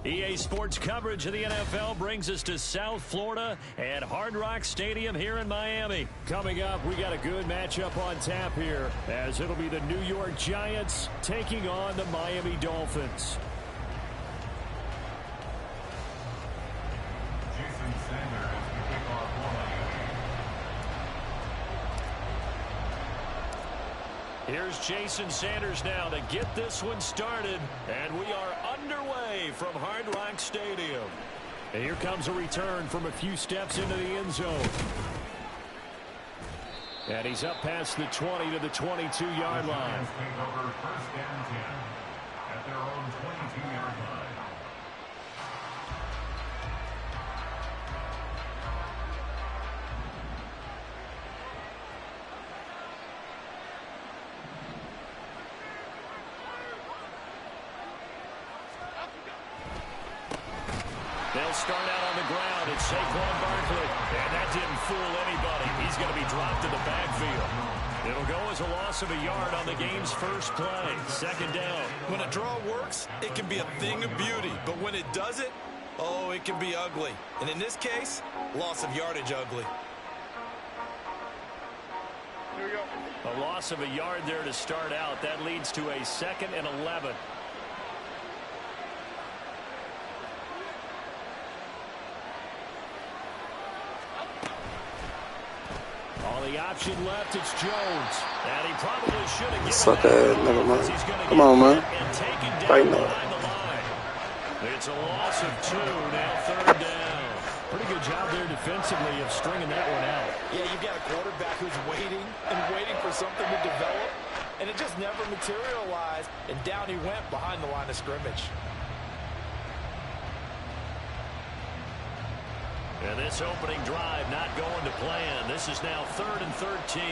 EA Sports coverage of the NFL brings us to South Florida at Hard Rock Stadium here in Miami. Coming up, we got a good matchup on tap here, as it'll be the New York Giants taking on the Miami Dolphins. Here's Jason Sanders now to get this one started, and we are underway from Hard Rock Stadium. And here comes a return from a few steps into the end zone. And he's up past the 20 to the 22-yard line. First down 10 at their own 22-yard line. They'll start out on the ground. It's Saquon Barkley. And that didn't fool anybody. He's going to be dropped in the backfield. It'll go as a loss of a yard on the game's first play. Second down. When a draw works, it can be a thing of beauty. But when it doesn't, oh, it can be ugly. And in this case, loss of yardage ugly. Here we go. A loss of a yard there to start out. That leads to a 2nd and 11. All the option left, it's Jones. And he probably should have given that. Never mind. Come on, man. Fight now. It's a loss of 2, now 3rd down. Pretty good job there defensively of stringing that one out. Yeah, you've got a quarterback who's waiting and waiting for something to develop, and it just never materialized, and down he went behind the line of scrimmage. And this opening drive not going to plan. This is now 3rd and 13.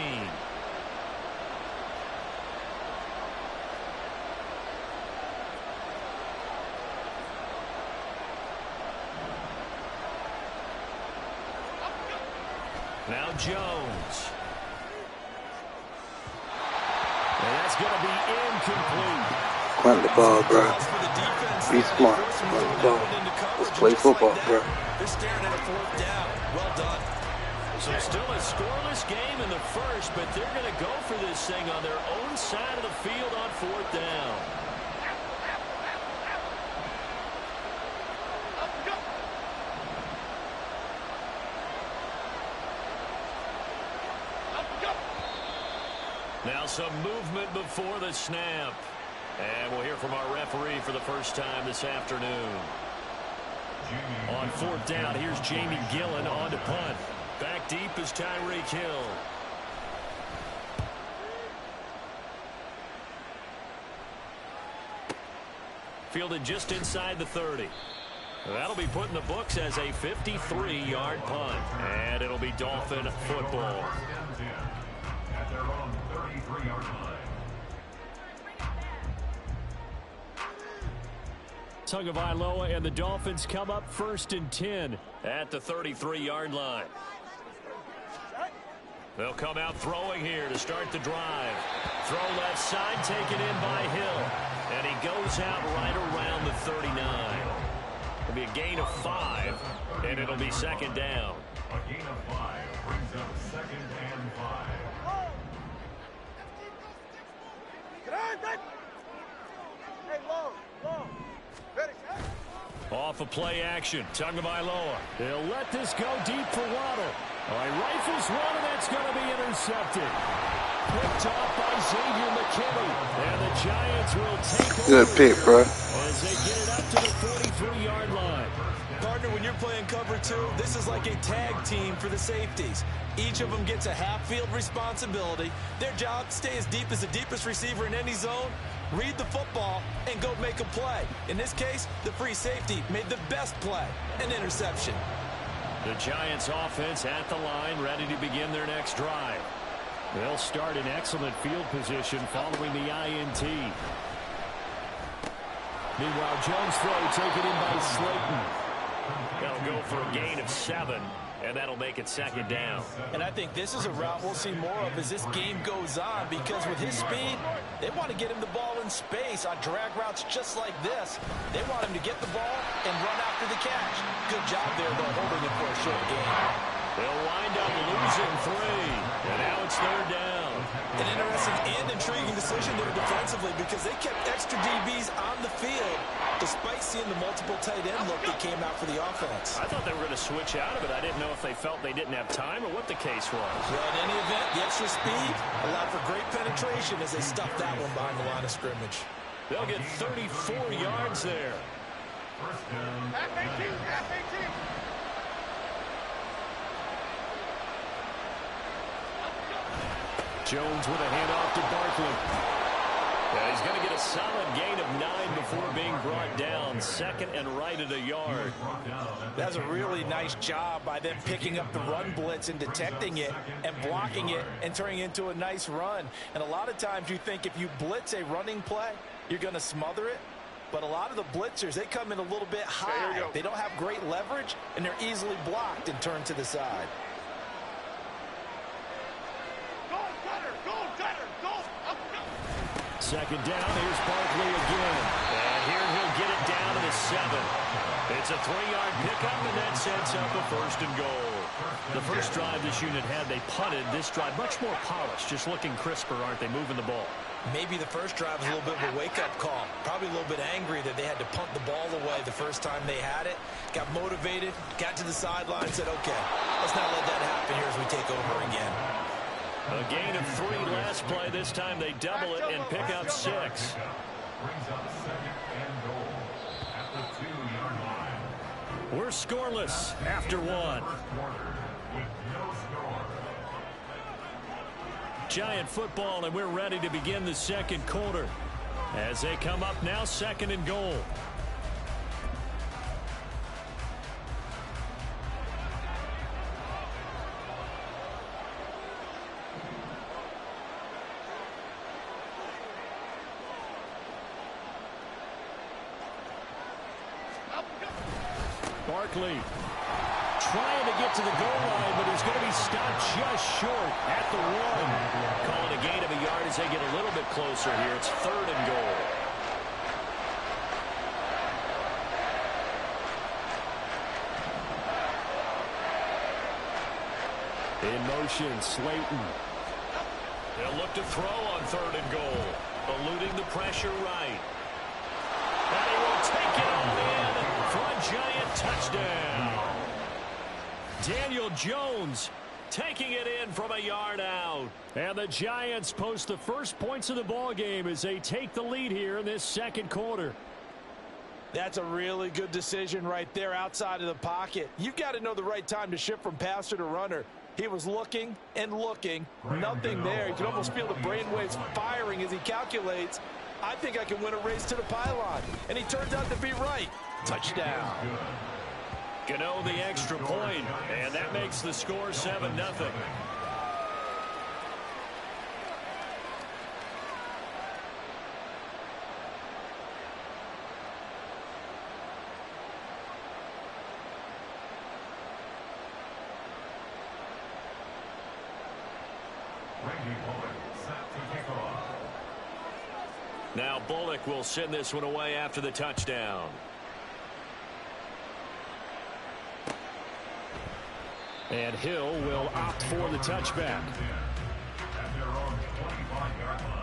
Now Jones. And that's going to be incomplete. Run the ball, bro. Be smart. Run the ball. Let's play football, bro. They're staring at a 4th down. Well done. So still a scoreless game in the first, but they're going to go for this thing on their own side of the field on 4th down. Now some movement before the snap. And we'll hear from our referee for the first time this afternoon. On 4th down, here's Jamie Gillen on to punt. Back deep is Tyreek Hill. Fielded just inside the 30. That'll be put in the books as a 53-yard punt. And it'll be Dolphin football. At their own 33-yard line. Tagovailoa and the Dolphins come up 1st and 10 at the 33-yard line. They'll come out throwing here to start the drive. Throw left side, taken in by Hill. And he goes out right around the 39. It'll be a gain of 5, and it'll be 2nd down. A gain of 5 brings up 2nd and 5. Hey, low. Off of play action, Tagovailoa. They'll let this go deep for Waddle. All right, rifles one, and that's going to be intercepted. Picked off by Xavier McKinney. And the Giants will take Good over pick, bro. as they get it up to the 43-yard line. Partner, when you're playing cover 2, this is like a tag team for the safeties. Each of them gets a half-field responsibility. Their job, stay as deep as the deepest receiver in any zone, read the football, and go make a play. In this case, the free safety made the best play, an interception. The Giants offense at the line, ready to begin their next drive. They'll start in excellent field position following the INT. Meanwhile, Jones' throw taken in by Slayton. They'll go for a gain of 7, and that'll make it second down. And I think this is a route we'll see more of as this game goes on, because with his speed, they want to get him the ball in space on drag routes just like this. They want him to get the ball and run after the catch. Good job there, though, holding it for a short gain. They'll wind up losing 3, and now it's third down. An interesting and intriguing decision there defensively, because they kept extra DBs on the field despite seeing the multiple tight end look that came out for the offense. I thought they were going to switch out of it. I didn't know if they felt they didn't have time or what the case was. Well, in any event, the extra speed allowed for great penetration as they stuffed that one behind the line of scrimmage. They'll get 34 yards there. First down. Half 18, half 18. Jones with a handoff to Barkley. Yeah, he's going to get a solid gain of 9 before being brought down. Second and right at a yard. That's a really nice job by them picking up the run blitz and detecting it and blocking it and turning it into a nice run. And a lot of times you think if you blitz a running play, you're going to smother it. But a lot of the blitzers, they come in a little bit high. They don't have great leverage, and they're easily blocked and turned to the side. Second down, here's Barkley again. And here he'll get it down to the 7. It's a 3-yard pickup, and that sets up a first and goal. The first drive this unit had, they punted. This drive, much more polished, just looking crisper, aren't they, moving the ball? Maybe the first drive was a little bit of a wake-up call. Probably a little bit angry that they had to punt the ball away the first time they had it. Got motivated, got to the sideline, said, okay, let's not let that happen here as we take over again. A gain of 3 last play. This time they double it and pick up 6. Brings up second and goal at the 2-yard line. We're scoreless after 1. First quarter with no score. Giant football, and we're ready to begin the second quarter. As they come up now, second and goal. Barkley trying to get to the goal line, but he's going to be stopped just short at the 1. Calling a gain of a yard as they get a little bit closer here. It's third and goal. In motion, Slayton. They'll look to throw on third and goal. Eluding the pressure right. And he will take it all in for a Giant touchdown. Daniel Jones taking it in from a yard out. And the Giants post the first points of the ball game as they take the lead here in this second quarter. That's a really good decision right there outside of the pocket. You've got to know the right time to shift from passer to runner. He was looking and looking. Nothing there. You can almost feel the brainwaves firing as he calculates, I think I can win a race to the pylon. And he turns out to be right. Touchdown. Gano the extra point, and that makes the score 7-0. Now Bullock will send this one away after the touchdown. And Hill will opt for the touchback. At their own 25-yard line.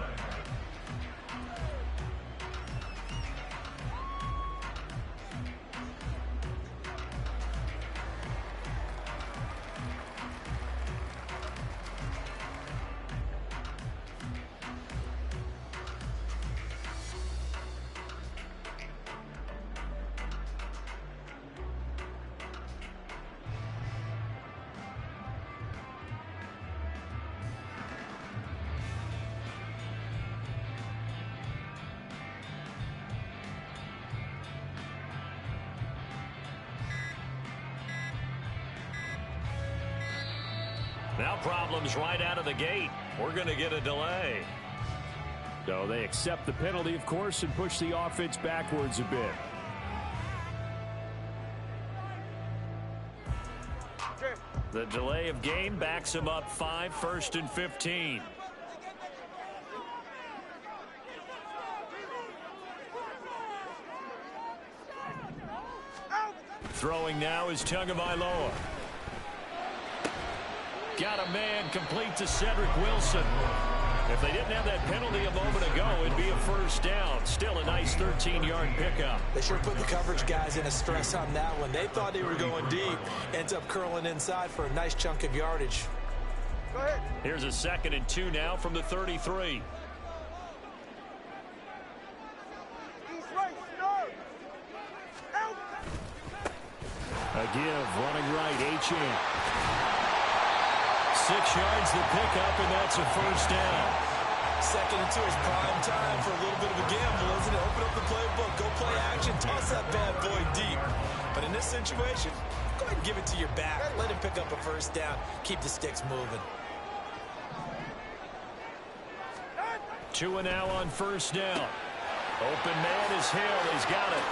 Now problems right out of the gate. We're going to get a delay. So they accept the penalty, of course, and push the offense backwards a bit. The delay of game backs him up 5, 1st and 15. Throwing now is Tagovailoa. Got a man complete to Cedric Wilson. If they didn't have that penalty a moment ago, it'd be a first down. Still a nice 13-yard pickup. They sure put the coverage guys in a stress on that one. They thought they were going deep. Ends up curling inside for a nice chunk of yardage. Go ahead. Here's a 2nd and 2 now from the 33. He's right, start. Out. A give, running right, H.N. 6 yards the pickup, and that's a first down. 2nd and 2 is prime time for a little bit of a gamble, isn't it? Open up the playbook, go play action, toss that bad boy deep. But in this situation, go ahead and give it to your back. Let him pick up a first down. Keep the sticks moving. Tua now on first down. Open man is Hill. He's got it.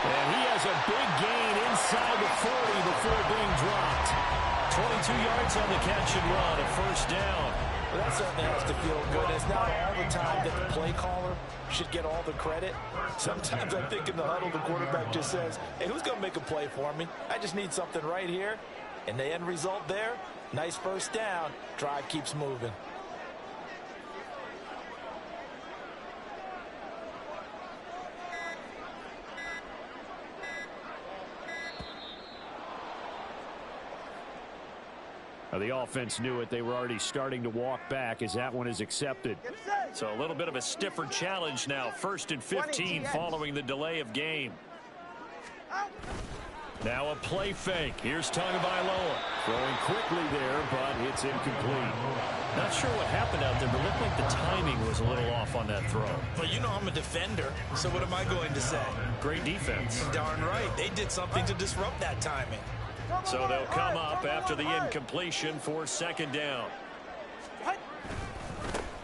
And he has a big gain inside the 40 before being dropped. 22 yards on the catch and run, a first down. Well, that certainly has to feel good. It's not all the time that the play caller should get all the credit. Sometimes I think in the huddle, the quarterback just says, hey, who's going to make a play for me? I just need something right here. And the end result there, nice first down. Drive keeps moving. The offense knew it. They were already starting to walk back as that one is accepted. So a little bit of a stiffer challenge now. 1st and 15 following the delay of game. Now a play fake. Here's Tagovailoa. Throwing quickly there, but it's incomplete. Not sure what happened out there, but it looked like the timing was a little off on that throw. Well, you know I'm a defender, so what am I going to say? Great defense. Darn right. They did something to disrupt that timing. So they'll come up after the incompletion for 2nd down.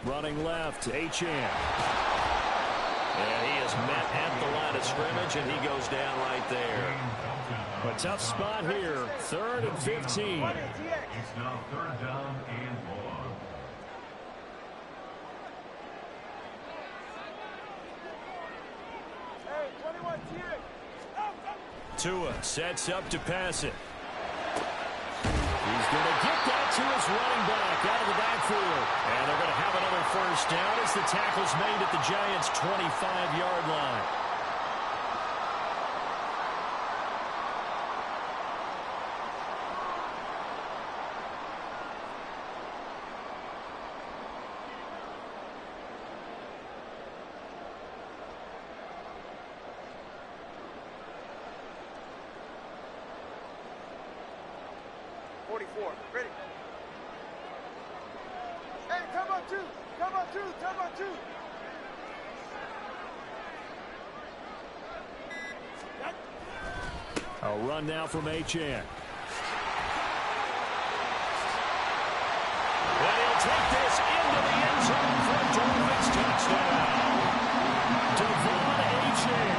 Running left, H.N. And he is met at the line of scrimmage, and he goes down right there. A tough spot here, 3rd and 15. It's now 3rd down and 1. Hey, 21 TX. Tua sets up to pass it. He's going to get that to his running back out of the backfield. And they're going to have another first down as the tackle's made at the Giants' 25-yard line. Ready. Hey, come on, 2. Come on, 2. Come on, 2. A run now from H.N. And he'll take this into the end zone for a Dolphins touchdown. Devon H.N.,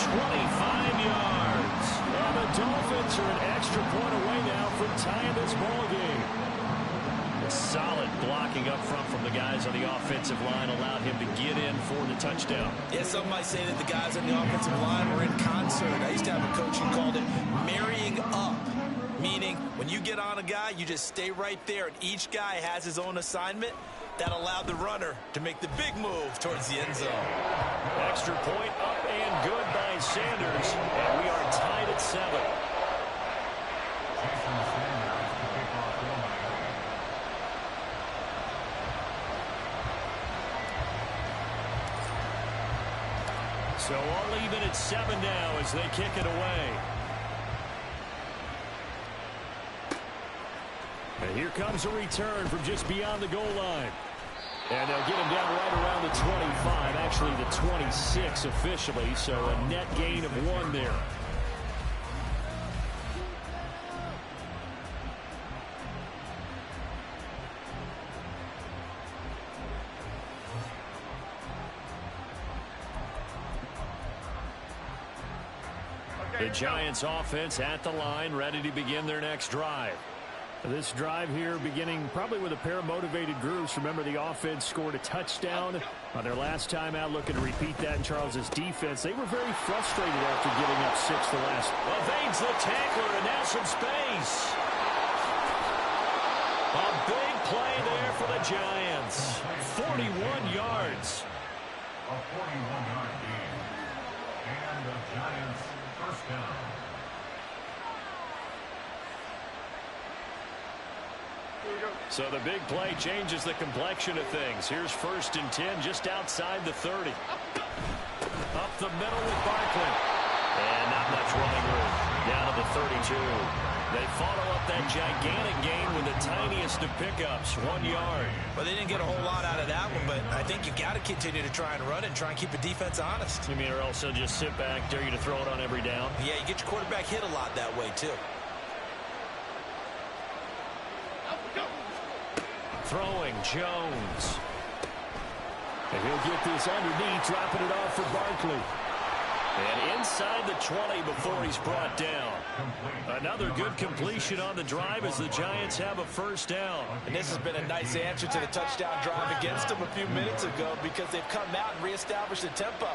25 yards. And the Dolphins are an extra point away now from tying this ball game. Solid blocking up front from the guys on the offensive line allowed him to get in for the touchdown. Yeah, some might say that the guys on the offensive line were in concert. I used to have a coach who called it marrying up, meaning when you get on a guy, you just stay right there, and each guy has his own assignment. That allowed the runner to make the big move towards the end zone. Extra point up and good by Sanders, and we are tied at 7. So all even at 7 now as they kick it away. And here comes a return from just beyond the goal line. And they'll get him down right around the 25, actually the 26 officially, so a net gain of 1 there. The Giants offense at the line, ready to begin their next drive. This drive here beginning probably with a pair of motivated groups. Remember, the offense scored a touchdown on their last time out, looking to repeat that in Charles's defense. They were very frustrated after giving up 6 the last. Evades the tackler, and now some space. A big play there for the Giants. 41 yards. A 41-yard gain. And the Giants first down. So the big play changes the complexion of things. Here's 1st and 10 just outside the 30. Up the middle with Barkley. And not much running room. Down to the 32. They follow up that gigantic gain with the tiniest of pickups, 1 yard. Well, they didn't get a whole lot out of that one, but I think you got to continue to try and run it and try and keep the defense honest. You mean, or else they'll just sit back, dare you to throw it on every down? Yeah, you get your quarterback hit a lot that way, too. Throwing, Jones. And he'll get this underneath, dropping it off for Barkley. And inside the 20 before he's brought down. Another good completion on the drive as the Giants have a first down. And this has been a nice answer to the touchdown drive against them a few minutes ago because they've come out and reestablished the tempo.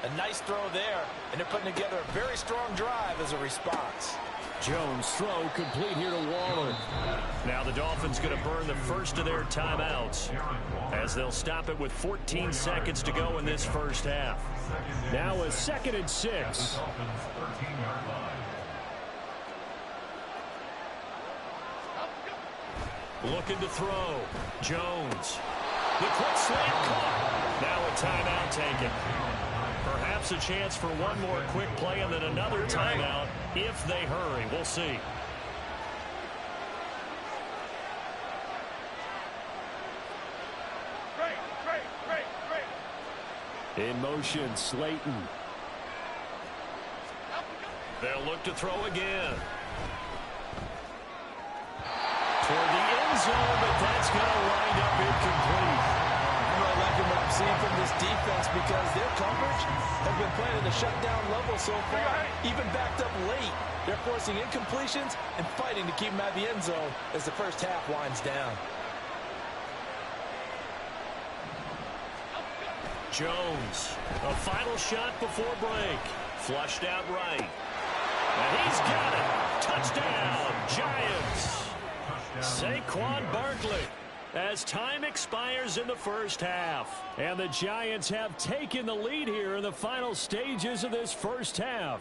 A nice throw there, and they're putting together a very strong drive as a response. Jones throw complete here to Waller. Now the Dolphins going to burn the first of their timeouts as they'll stop it with 14 seconds to go in this first half. Now a 2nd and 6. Looking to throw. Jones. The quick slant caught. Now a timeout taken. Perhaps a chance for one more quick play and then another timeout if they hurry. We'll see. In motion, Slayton. They'll look to throw again. Toward the end zone, but that's going to wind up incomplete. I'm really liking what I'm seeing from this defense because their coverage has been playing at a shutdown level so far, even backed up late. They're forcing incompletions and fighting to keep them out of the end zone as the first half winds down. Jones, a final shot before break. Flushed out right. And he's got it. Touchdown, Giants. Saquon Barkley as time expires in the first half. And the Giants have taken the lead here in the final stages of this first half.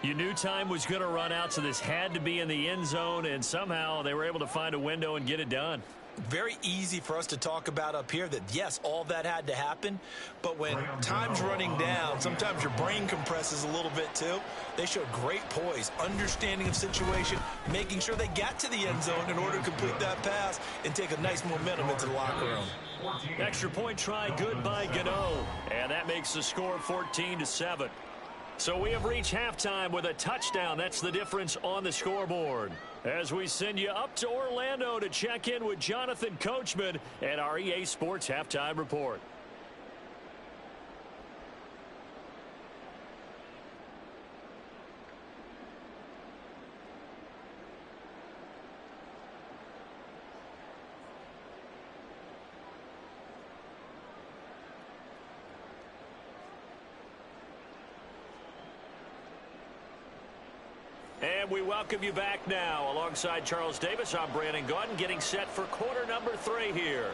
You knew time was going to run out, so this had to be in the end zone, and somehow they were able to find a window and get it done. Very easy for us to talk about up here that, yes, all that had to happen. But when time's running down, sometimes your brain compresses a little bit too. They showed great poise, understanding of situation, making sure they got to the end zone in order to complete that pass and take a nice momentum into the locker room. Extra point try good by Gano. And that makes the score 14-7. So we have reached halftime with a touchdown. That's the difference on the scoreboard. As we send you up to Orlando to check in with Jonathan Coachman at our EA Sports Halftime Report. And we welcome you back now. Alongside Charles Davis, I'm Brandon Gaudin, getting set for quarter number 3 here.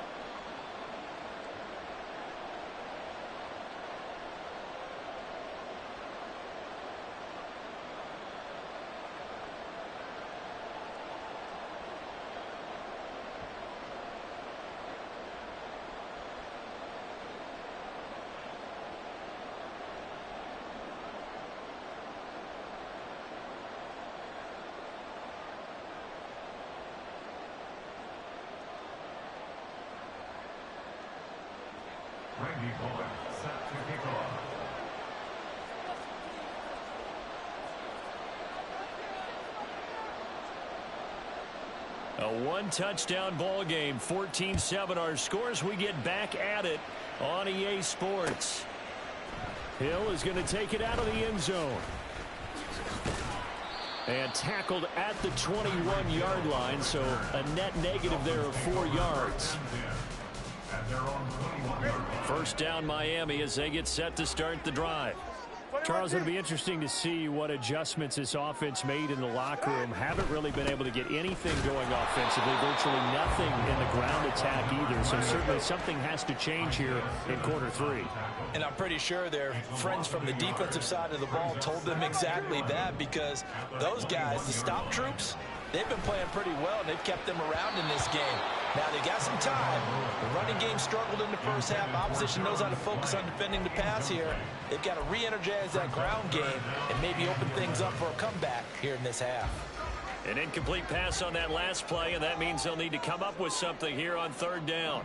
Set to kick off. A one-touchdown ball game, 14-7 our scores. We get back at it on EA Sports. Hill is going to take it out of the end zone. And tackled at the 21-yard line, so a net negative there of 4 yards. First down Miami as they get set to start the drive. Charles, it'll be interesting to see what adjustments this offense made in the locker room. Haven't really been able to get anything going offensively, virtually nothing in the ground attack either. So certainly something has to change here in quarter 3. And I'm pretty sure their friends from the defensive side of the ball told them exactly that, because those guys, the stop troops, they've been playing pretty well, and they've kept them around in this game. Now, they got some time. The running game struggled in the first half. Opposition knows how to focus on defending the pass here. They've got to re-energize that ground game and maybe open things up for a comeback here in this half. An incomplete pass on that last play, and that means they'll need to come up with something here on 3rd down.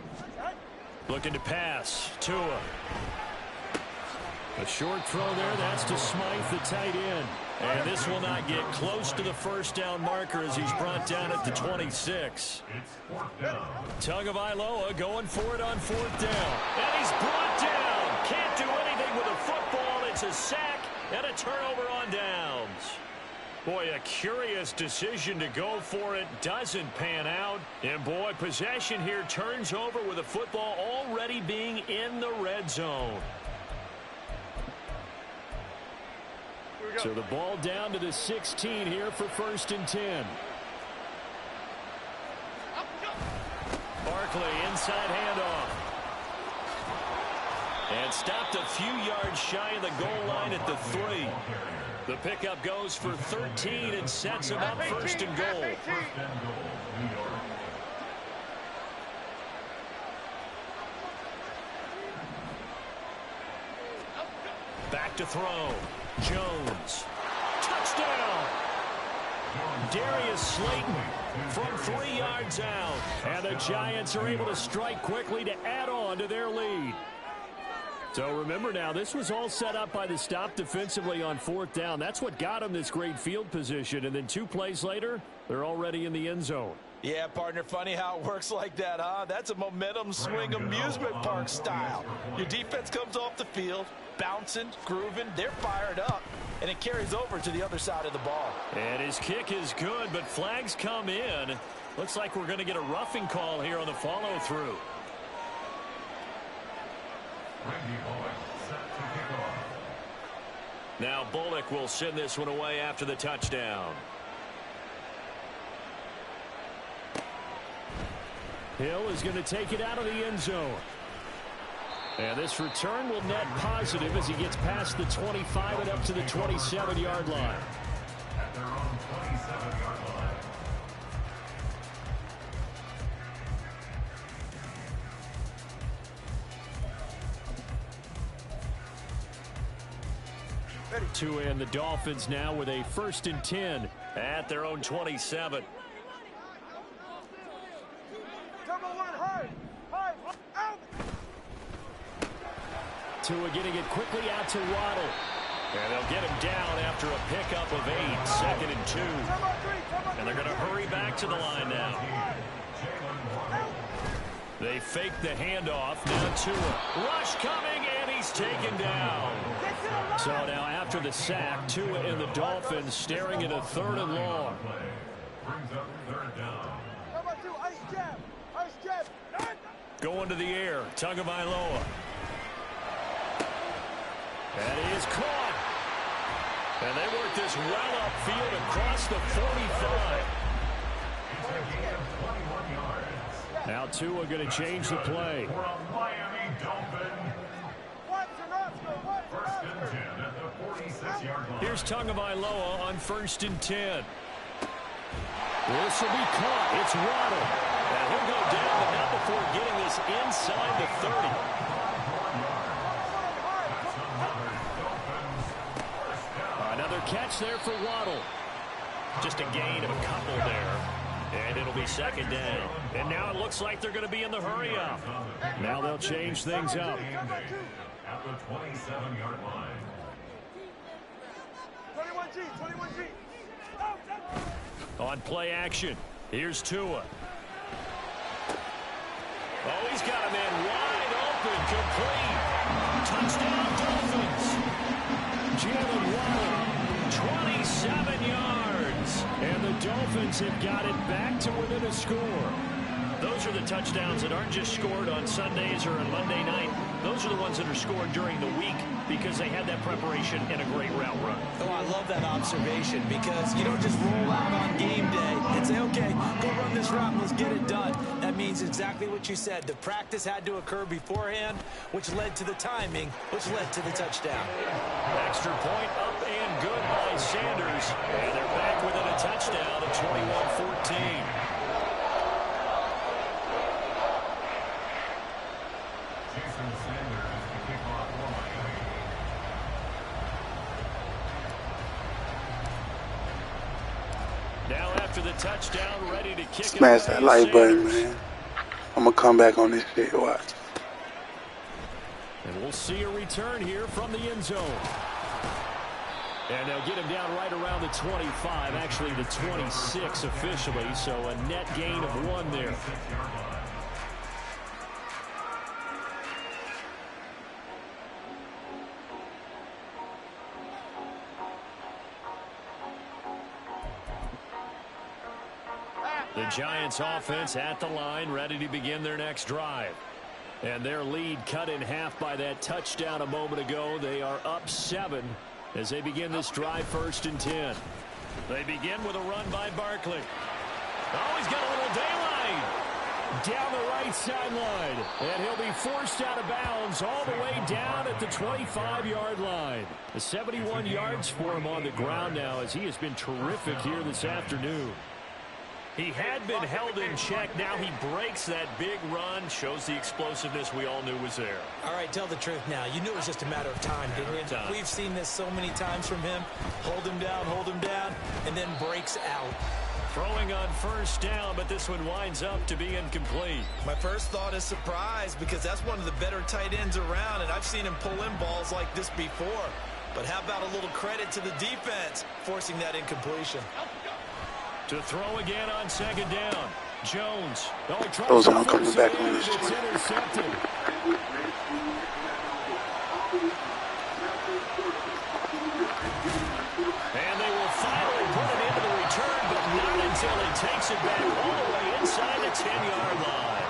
Looking to pass. Tua. A short throw there. That's to Smythe, the tight end. And this will not get close to the first down marker as he's brought down at the 26. Tagovailoa going for it on 4th down. And he's brought down. Can't do anything with a football. It's a sack and a turnover on downs. Boy, a curious decision to go for it. Doesn't pan out. And boy, possession here turns over with a football already being in the red zone. So the ball down to the 16 here for 1st and 10. Barkley inside handoff. And stopped a few yards shy of the goal line at the 3. The pickup goes for 13 and sets him up 1st and goal. Back to throw. Jones. Touchdown! Darius Slayton from 3 yards out. And the Giants are able to strike quickly to add on to their lead. So remember now, this was all set up by the stop defensively on 4th down. That's what got them this great field position. And then 2 plays later, they're already in the end zone. Yeah, partner, funny how it works like that, huh? That's a momentum swing amusement park style. Your defense comes off the field, bouncing, grooving, they're fired up, and it carries over to the other side of the ball. And his kick is good, but flags come in. Looks like we're going to get a roughing call here on the follow-through. Now Bullock will send this one away after the touchdown. Hill is going to take it out of the end zone. And this return will net positive as he gets past the 25 and up to the 27-yard line. At their own 27-yard line. Tua and the Dolphins now with a 1st and 10 at their own 27. Tua getting it quickly out to Waddle. And they'll get him down after a pickup of 8, 2nd and 2. And they're going to hurry back to the line now. They fake the handoff. Now Tua. Rush coming, and he's taken down. So now after the sack, Tua and the Dolphins staring at a 3rd and long. Brings up 3rd down. Going to the air. Tagovailoa. That is caught. And they work this well upfield across the 45. Now Tua going to change the play. For a Miami Dolphin. 1st and 10 at the 46-yard line. Here's Tagovailoa on 1st and 10. This will be caught. It's Waddle. And he'll go down, but not before getting this inside the 30. Another catch there for Waddle. Just a gain of a couple there. And it'll be 2nd down. And now it looks like they're going to be in the hurry up. Now they'll change things up. At the 27-yard line. 21G. On play action, here's Tua. Oh, he's got a man wide open, complete. Touchdown, Dolphins. Jalen Waddle 27 yards. And the Dolphins have got it back to within a score. Those are the touchdowns that aren't just scored on Sundays or on Monday night. Those are the ones that are scored during the week because they had that preparation and a great route run. Oh, I love that observation because you don't just roll out on game day and say, okay, go run this route and let's get it done. That means exactly what you said. The practice had to occur beforehand, which led to the timing, which led to the touchdown. Extra point up and good by Sanders. And they're back within a touchdown at 21-14. Now after the touchdown, ready to kick Smash it. that like button, man. I'm going to come back on this shit. Watch. And we'll see a return here from the end zone. And they'll get him down right around the 25, actually the 26 officially, so a net gain of 1 there. The Giants offense at the line, ready to begin their next drive. And their lead cut in half by that touchdown a moment ago. They are up 7 as they begin this drive 1st and 10. They begin with a run by Barkley. Oh, he's got a little daylight down the right sideline. And he'll be forced out of bounds all the way down at the 25-yard line. The 71 yards for him on the ground now as he has been terrific here this afternoon. He had been held in check. Now he breaks that big run. Shows the explosiveness we all knew was there. All right, tell the truth now. You knew it was just a matter of time, didn't you? We've seen this so many times from him. Hold him down, and then breaks out. Throwing on 1st down, but this one winds up to be incomplete. My first thought is surprise because that's one of the better tight ends around, and I've seen him pull in balls like this before. But how about a little credit to the defense forcing that incompletion? To throw again on 2nd down. Jones. Those aren't coming back on this It's intercepted. And they will finally put it into the return, but not until he takes it back all the way inside the 10-yard line.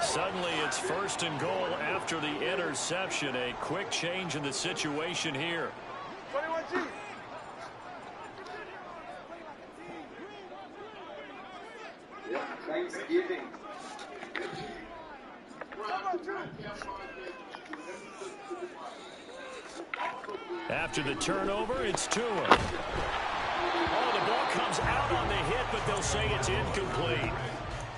Suddenly it's 1st and goal after the interception. A quick change in the situation here. 21G. Thanksgiving. After the turnover, it's Tua. Oh, the ball comes out on the hit, but they'll say it's incomplete.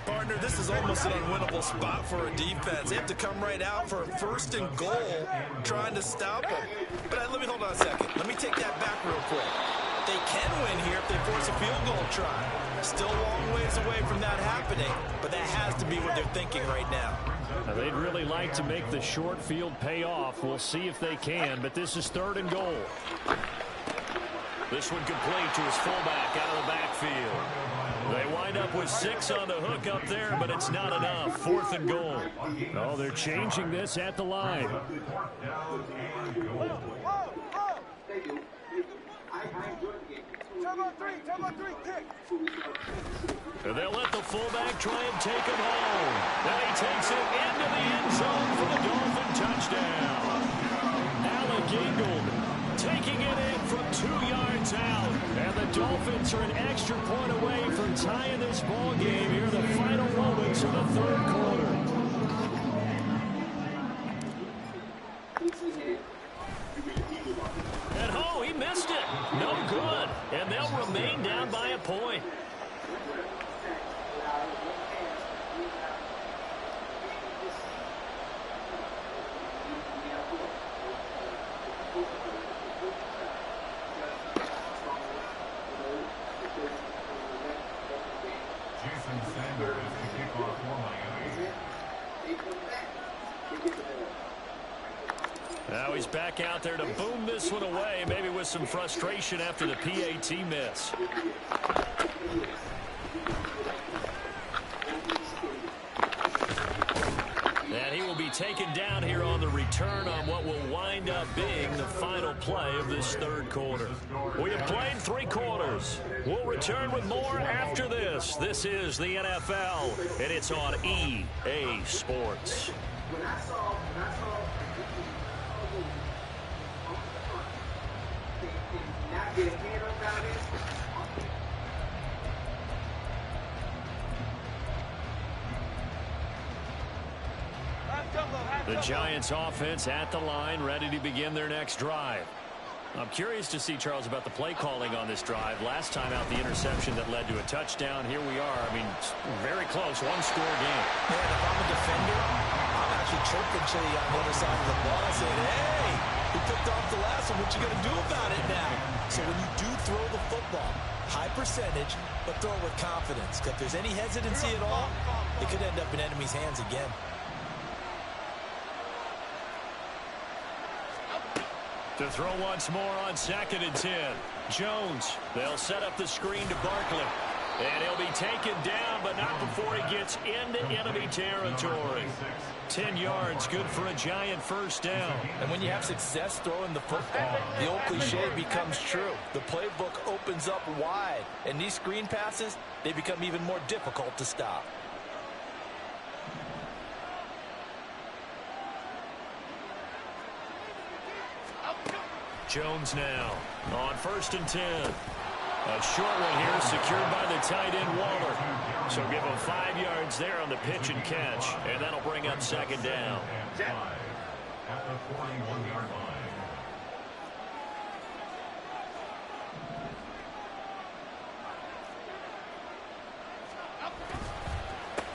Partner, this is almost an unwinnable spot for a defense. They have to come right out for a 1st and goal trying to stop them. But let me hold on a second. Let me take that back real quick. They can win here if they force a field goal try. Still a long ways away from that happening, but that has to be what they're thinking right now. Now, they'd really like to make the short field pay off. We'll see if they can, but this is 3rd and goal. This one complete to his fullback out of the backfield. They wind up with 6 on the hook up there, but it's not enough. 4th and goal. Oh, they're changing this at the line. Time on 3, kick. And they'll let the fullback try and take him home. Then he takes it into the end zone for the Dolphin touchdown. Alec Ingold taking it in from 2 yards out. And the Dolphins are an extra point away from tying this ball game here in the final moments of the 3rd quarter. And oh, he missed it. No good. And they'll remain down by a point. Now he's back out there to boom this one away, maybe with some frustration after the PAT miss. And he will be taken down here on the return on what will wind up being the final play of this third quarter. We have played 3 quarters. We'll return with more after this. This is the NFL, and it's on EA Sports. The Giants offense at the line, ready to begin their next drive. I'm curious to see, Charles, about the play calling on this drive. Last time out, the interception that led to a touchdown. Here we are. I mean, very close, 1-score game. Man, if I'm a defender, I'm actually chirping Chili on the other side of the ball saying, hey, he picked off the last one. What you going to do about it now? So when you do throw the football, high percentage, but throw it with confidence. If there's any hesitancy at all, it could end up in enemy's hands again. To throw once more on 2nd and 10. Jones, they'll set up the screen to Barkley. And he'll be taken down, but not before he gets into enemy territory. 10 yards, good for a Giant first down. And when you have success throwing the football, the old cliche becomes true. The playbook opens up wide. And these screen passes, they become even more difficult to stop. Jones now on 1st and 10. A short one here secured by the tight end Waller. So give him 5 yards there on the pitch and catch. And that'll bring up 2nd down. At the 41-yard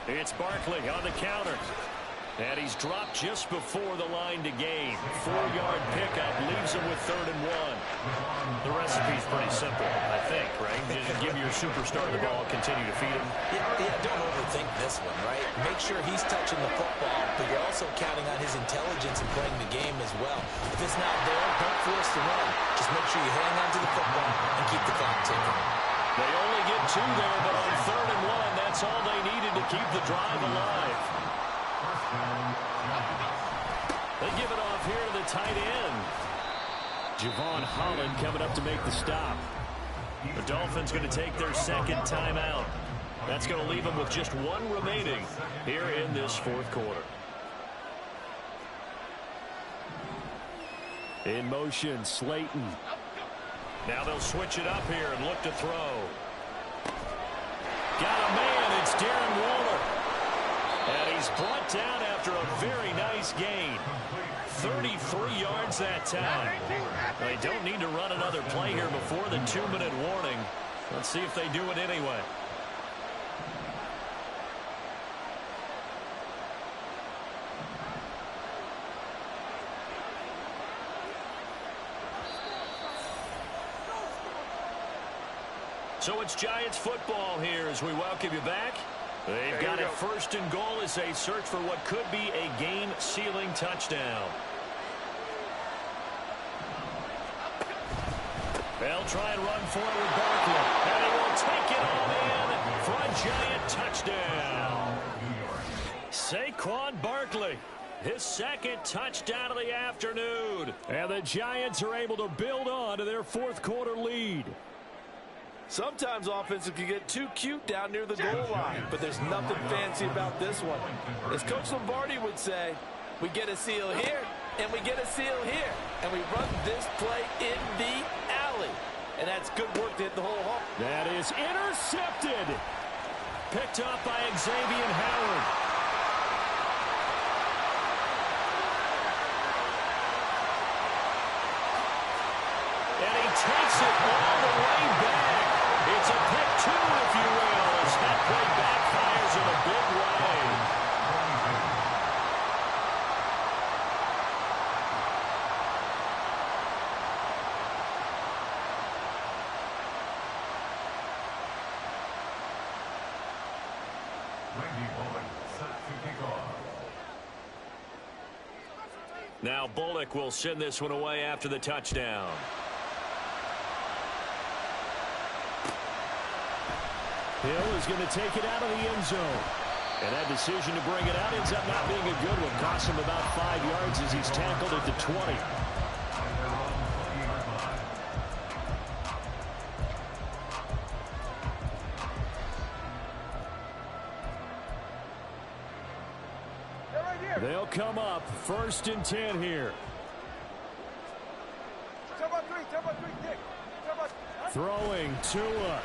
line. It's Barkley on the counter. And he's dropped just before the line to gain. 4-yard pickup leaves him with 3rd and 1. The recipe's pretty simple, I think, right? Just give your superstar the ball, continue to feed him. Yeah, don't overthink this one, right? Make sure he's touching the football, but you're also counting on his intelligence in playing the game as well. If it's not there, don't force the run. Just make sure you hang on to the football and keep the clock ticking. They only get 2 there, but on 3rd and 1, that's all they needed to keep the drive alive. They give it off here to the tight end. Javon Holland coming up to make the stop. The Dolphins going to take their 2nd timeout. That's going to leave them with just 1 remaining here in this 4th quarter. In motion, Slayton. Now they'll switch it up here and look to throw. Got a man, it's Darren Waller. And he's brought down after a very nice gain. 33 yards that time. They don't need to run another play here before the 2-minute warning. Let's see if they do it anyway. So it's Giants football here as we welcome you back. They've got it 1st and goal as they search for what could be a game-sealing touchdown. They'll try and run for it with Barkley. And he will take it all in for a Giant touchdown. Saquon Barkley, his 2nd touchdown of the afternoon. And the Giants are able to build on to their 4th quarter lead. Sometimes offenses can get too cute down near the goal line, but there's nothing fancy about this one. As Coach Lombardi would say, we get a seal here, and we get a seal here, and we run this play in the alley. And that's good work to hit the whole hole. That is intercepted. Picked up by Xavier Howard. And he takes it all the way back. It's a pick 2, if you will, as that play backfires in a big way. Now Bullock will send this one away after the touchdown. Hill is going to take it out of the end zone. And that decision to bring it out ends up not being a good one. Costs him about 5 yards as he's tackled at the 20. They'll come up 1st and 10 here. Throwing Tua.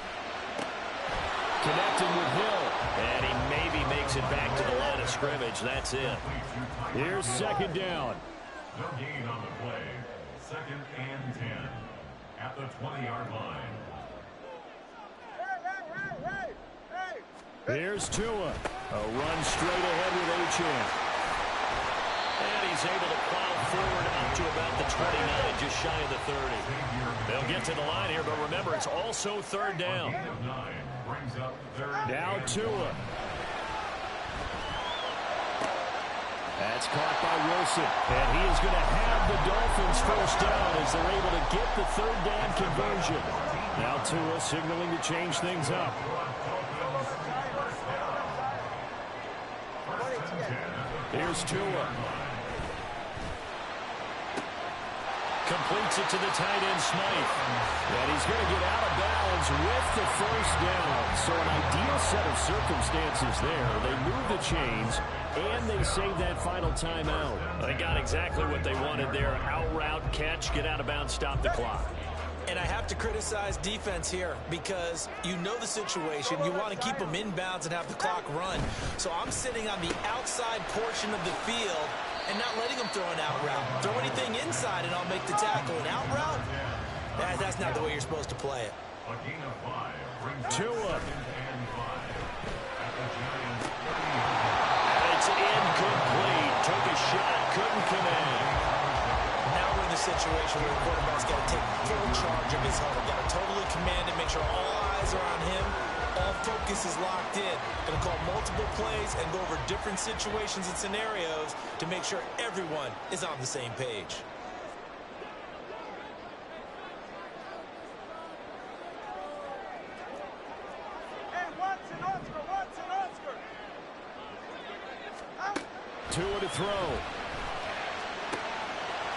Connecting with Hill. And he maybe makes it back to the line of scrimmage. That's it. Here's 2nd down. No gain on the play. 2nd and 10 at the 20-yard line. Here's Tua. A run straight ahead with Achane. And he's able to plow forward up to about the 29, just shy of the 30. They'll get to the line here, but remember, it's also 3rd down. Now Tua. That's caught by Wilson. And he is going to have the Dolphins 1st down as they're able to get the 3rd down conversion. Now Tua signaling to change things up. Here's Tua. Completes it to the tight end, Smythe. And he's going to get out of bounds with the 1st down. So an ideal set of circumstances there. They move the chains, and they save that final timeout. They got exactly what they wanted there. Out route, catch, get out of bounds, stop the clock. And I have to criticize defense here because you know the situation. You want to keep them inbounds and have the clock run. So I'm sitting on the outside portion of the field and not letting them throw an out route. Throw anything inside and I'll make the tackle. An out route? That's not the way you're supposed to play it. Tua. It's incomplete. Took a shot, couldn't connect. Now we're in the situation where the quarterback's got to take full charge of his huddle. Got to totally command it, make sure all eyes are on him. All focus is locked in. Going to call multiple plays and go over different situations and scenarios to make sure everyone is on the same page. Tua to throw.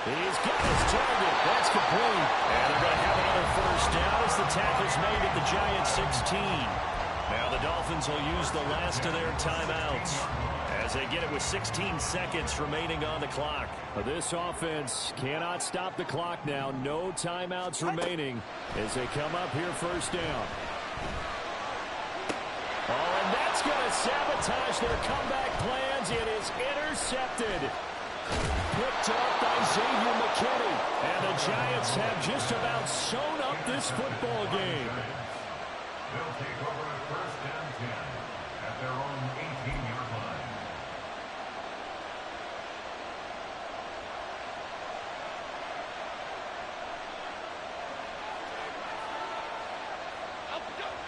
He's got his target. That's complete. And they're going to have another 1st down as the tackle's made at the Giants 16. Now the Dolphins will use the last of their timeouts as they get it with 16 seconds remaining on the clock. This offense cannot stop the clock now. No timeouts remaining as they come up here 1st down. Oh, and that's going to sabotage their comeback plans. It is intercepted. Picked up by Xavier McKinney. And the Giants have just about sewn up this football game. They'll take over at 1st and 10 at their own 18-yard line.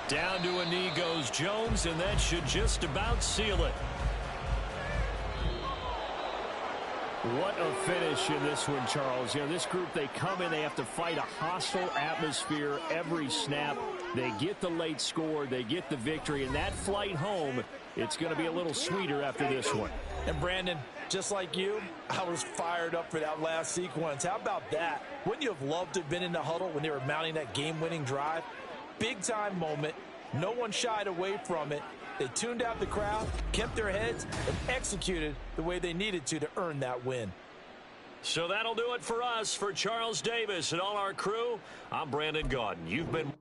Down to a knee goes Jones, and that should just about seal it. What a finish in this one, Charles. You know, this group, they come in, they have to fight a hostile atmosphere every snap. They get the late score, they get the victory, and that flight home, it's going to be a little sweeter after this one. And Brandon, just like you, I was fired up for that last sequence. How about that? Wouldn't you have loved to have been in the huddle when they were mounting that game-winning drive? Big-time moment. No one shied away from it. They tuned out the crowd, kept their heads, and executed the way they needed to earn that win. So that'll do it for us. For Charles Davis and all our crew, I'm Brandon Gaudin. You've been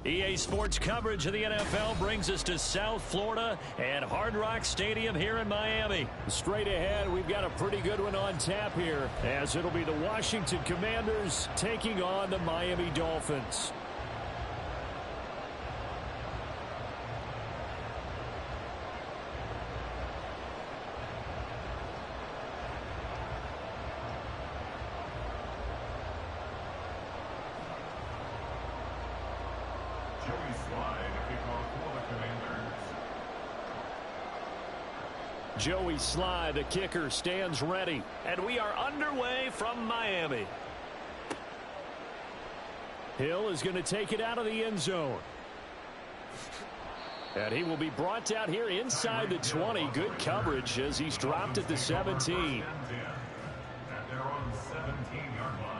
EA Sports coverage of the NFL brings us to South Florida and Hard Rock Stadium here in Miami. Straight ahead, we've got a pretty good one on tap here, as it'll be the Washington Commanders taking on the Miami Dolphins. Joey Sly, the kicker, stands ready. And we are underway from Miami. Hill is going to take it out of the end zone. And he will be brought out here inside the 20. Good coverage as he's dropped at the 17. At their own 17-yard line.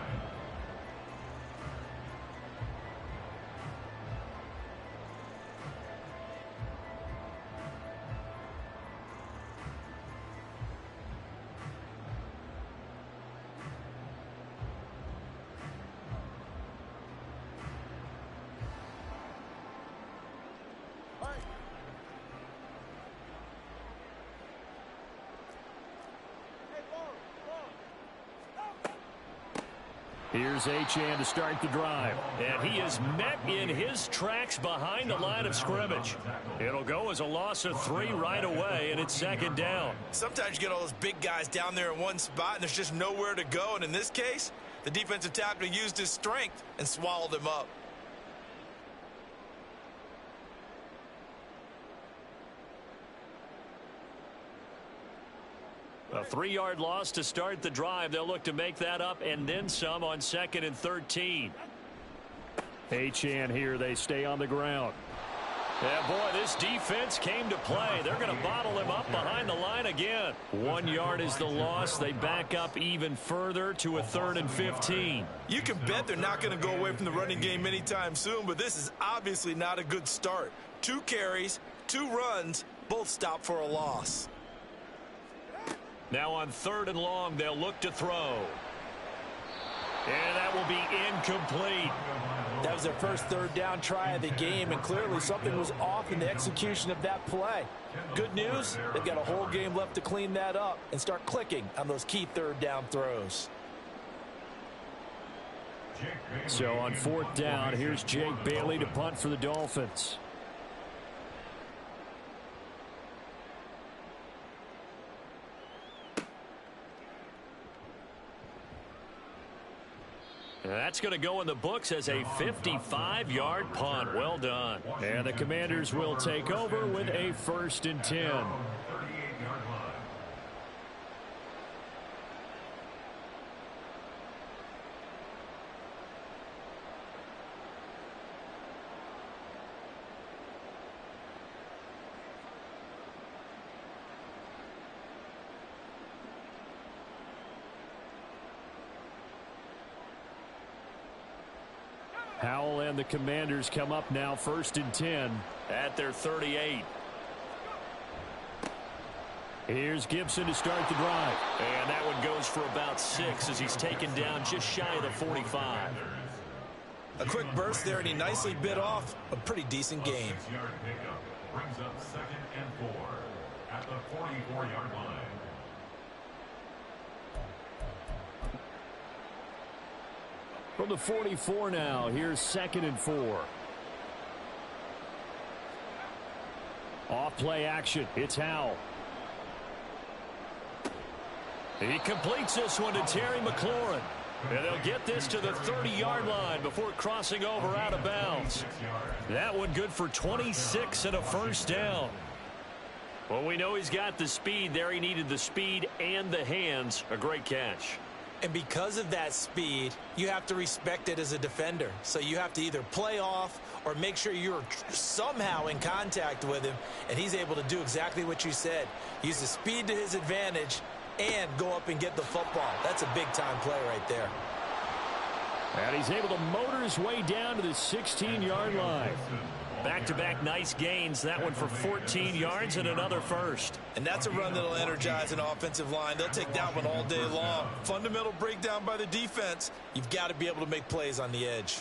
Here's Achane to start the drive. And he is met in his tracks behind the line of scrimmage. It'll go as a loss of 3 right away, and it's second down. Sometimes you get all those big guys down there in one spot, and there's just nowhere to go. And in this case, the defensive tackle used his strength and swallowed him up. A 3-yard loss to start the drive. They'll look to make that up and then some on 2nd and 13. Achane here. They stay on the ground. Yeah, boy, this defense came to play. They're going to bottle him up behind the line again. 1 yard is the loss. They back up even further to a 3rd and 15. You can bet they're not going to go away from the running game anytime soon, but this is obviously not a good start. 2 carries, 2 runs, both stop for a loss. Now on 3rd and long, they'll look to throw. And that will be incomplete. That was their first 3rd down try of the game, and clearly something was off in the execution of that play. Good news, they've got a whole game left to clean that up and start clicking on those key 3rd down throws. So on 4th down, here's Jake Bailey to punt for the Dolphins. That's going to go in the books as a 55-yard punt. Well done. And the Commanders will take over with a 1st and 10. Howell and the Commanders come up now 1st and 10 at their 38. Here's Gibson to start the drive. And that one goes for about 6 as he's taken down just shy of the 45. A quick burst there, and he nicely bit off a pretty decent game. 6-yard pickup brings up 2nd and 4 at the 44-yard line. From the 44 now, here's 2nd and 4. Off play action. It's Howell. He completes this one to Terry McLaurin. And they'll get this to the 30-yard line before crossing over out of bounds. That one good for 26 and a 1st down. Well, we know he's got the speed there. He needed the speed and the hands. A great catch. And because of that speed, you have to respect it as a defender. So you have to either play off or make sure you're somehow in contact with him. And he's able to do exactly what you said. Use the speed to his advantage and go up and get the football. That's a big-time play right there. And he's able to motor his way down to the 16-yard line. Back-to-back nice gains. That one for 14 yards and another 1st. And that's a run that'll energize an offensive line. They'll take that one all day long. Fundamental breakdown by the defense. You've got to be able to make plays on the edge.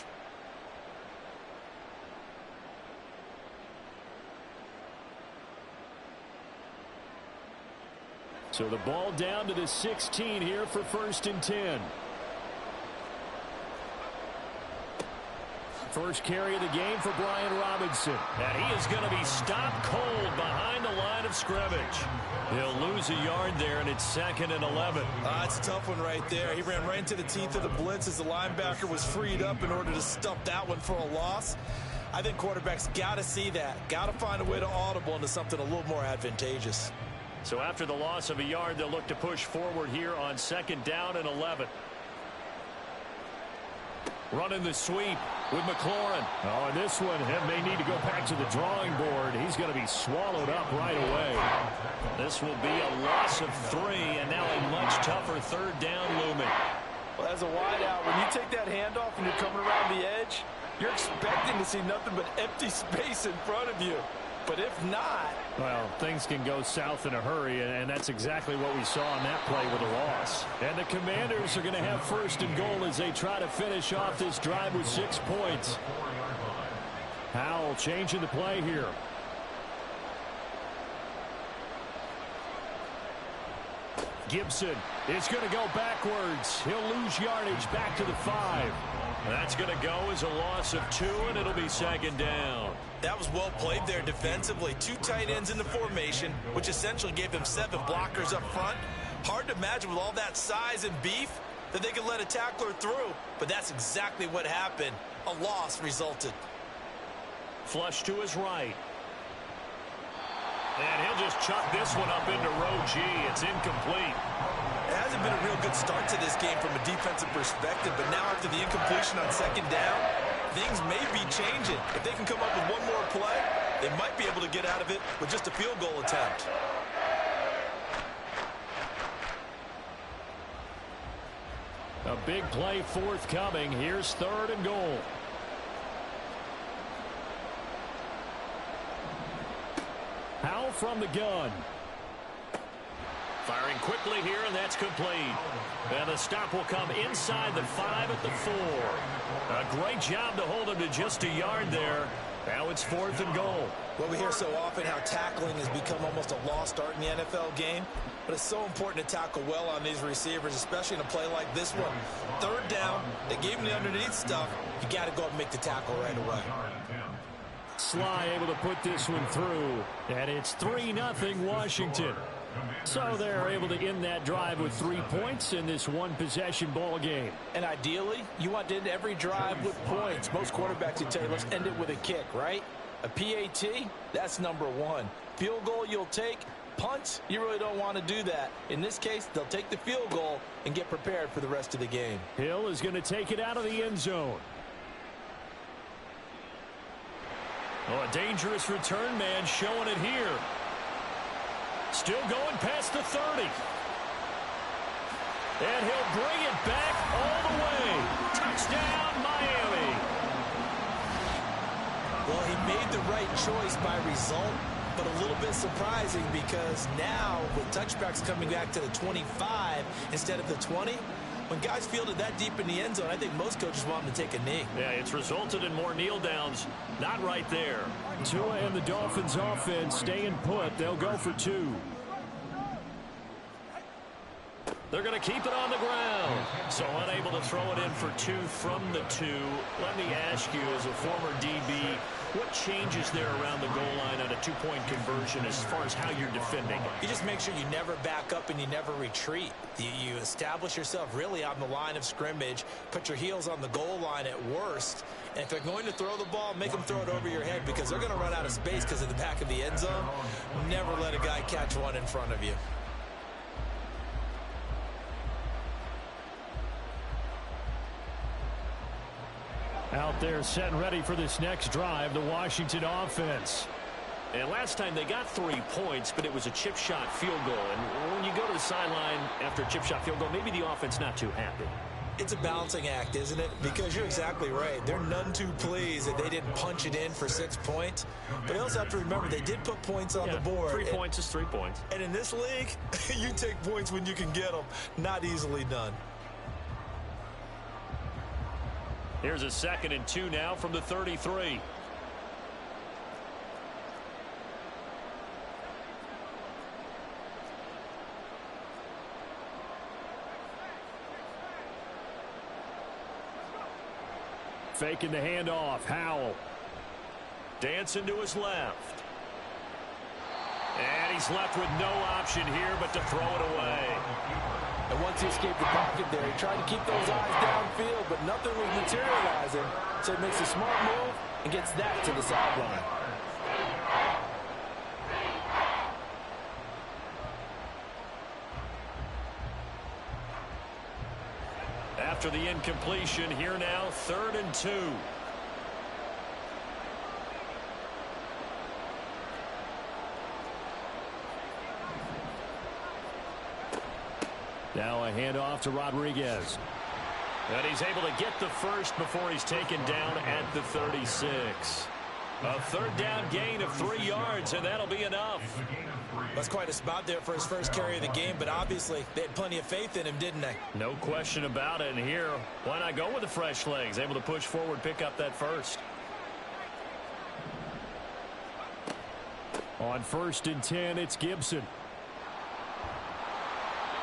So the ball down to the 16 here for 1st and 10. First carry of the game for Brian Robinson. And he is going to be stopped cold behind the line of scrimmage. He'll lose a yard there, and it's 2nd and 11. It's a tough one right there. He ran right into the teeth of the blitz as the linebacker was freed up in order to stuff that one for a loss. I think quarterbacks got to see that. Got to find a way to audible into something a little more advantageous. So after the loss of a yard, they'll look to push forward here on 2nd down and 11. Running the sweep with McLaurin. Oh, and this one may need to go back to the drawing board. He's going to be swallowed up right away. This will be a loss of 3, and now a much tougher 3rd down looming. Well, as a wideout, when you take that handoff and you're coming around the edge, you're expecting to see nothing but empty space in front of you. But if not... Well, things can go south in a hurry, and that's exactly what we saw on that play with a loss. And the Commanders are going to have 1st and goal as they try to finish off this drive with 6 points. Howell changing the play here. Gibson is going to go backwards. He'll lose yardage back to the 5. That's going to go as a loss of 2, and it'll be 2nd down. That was well played there defensively. 2 tight ends in the formation, which essentially gave them 7 blockers up front. Hard to imagine with all that size and beef that they could let a tackler through, but that's exactly what happened. A loss resulted. Flush to his right. And he'll just chuck this one up into row G. It's incomplete. It hasn't been a real good start to this game from a defensive perspective, but now after the incompletion on 2nd down, things may be changing. If they can come up with one more play, they might be able to get out of it with just a field goal attempt. A big play forthcoming. Here's 3rd and goal. Howell from the gun. Firing quickly here, and that's complete. And the stop will come inside the 5 at the 4. A great job to hold him to just a yard there. Now it's 4th and goal. Well, we hear so often how tackling has become almost a lost art in the NFL game. But it's so important to tackle well on these receivers, especially in a play like this one. 3rd down, they gave him the underneath stuff. You got to go up and make the tackle right away. Sly able to put this one through. And it's 3-0 Washington. So they're able to end that drive with 3 points in this one-possession ball game. And ideally, you want to end every drive with points. Most quarterbacks would tell you, let's end it with a kick, right? A PAT, that's number 1. Field goal you'll take. Punts, you really don't want to do that. In this case, they'll take the field goal and get prepared for the rest of the game. Hill is going to take it out of the end zone. Oh, a dangerous return man showing it here. Still going past the 30. And he'll bring it back all the way. Touchdown, Miami. Well, he made the right choice by result, but a little bit surprising because now with touchbacks coming back to the 25 instead of the 20, when guys fielded that deep in the end zone, I think most coaches want them to take a knee. Yeah, it's resulted in more kneel downs. Not right there. Tua and the Dolphins offense staying put. They'll go for 2. They're going to keep it on the ground. So unable to throw it in for 2 from the 2. Let me ask you, as a former DB, what changes there around the goal line on a 2-point conversion as far as how you're defending? You just make sure you never back up and you never retreat. You establish yourself really on the line of scrimmage, put your heels on the goal line at worst, and if they're going to throw the ball, make them throw it over your head because they're going to run out of space because of the back of the end zone. Never let a guy catch one in front of you. Out there set and ready for this next drive, the Washington offense. And last time they got 3 points, but it was a chip shot field goal. And when you go to the sideline after a chip shot field goal, maybe the offense not too happy. It's a balancing act, isn't it? Because you're exactly right. They're none too pleased that they didn't punch it in for 6 points. But they also have to remember they did put points on the board. 3 points is 3 points. And in this league, you take points when you can get them. Not easily done. Here's a 2nd and 2 now from the 33. Faking the handoff. Howell. Dancing to his left. And he's left with no option here but to throw it away. And once he escaped the pocket there, he tried to keep those eyes downfield, but nothing was materializing. So he makes a smart move and gets that to the sideline. After the incompletion, here now, 3rd and 2. Now a handoff to Rodriguez. And he's able to get the first before he's taken down at the 36. A 3rd down gain of 3 yards, and that'll be enough. That's quite a spot there for his first carry of the game, but obviously they had plenty of faith in him, didn't they? No question about it. And here, why not go with the fresh legs? Able to push forward, pick up that first. On 1st and 10, it's Gibson.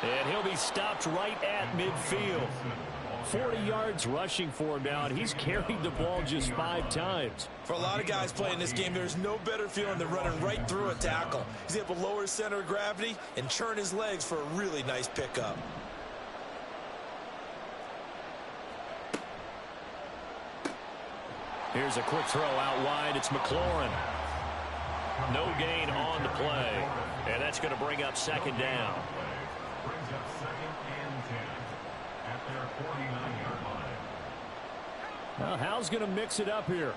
And he'll be stopped right at midfield. 40 yards rushing for him now, and he's carried the ball just 5 times. For a lot of guys playing this game, there's no better feeling than running right through a tackle. He's able to lower his center of gravity and churn his legs for a really nice pickup. Here's a quick throw out wide. It's McLaurin. No gain on the play, and that's going to bring up 2nd down. Brings up 2nd and 10 at their 49-yard line. Now, Hal's going to mix it up here.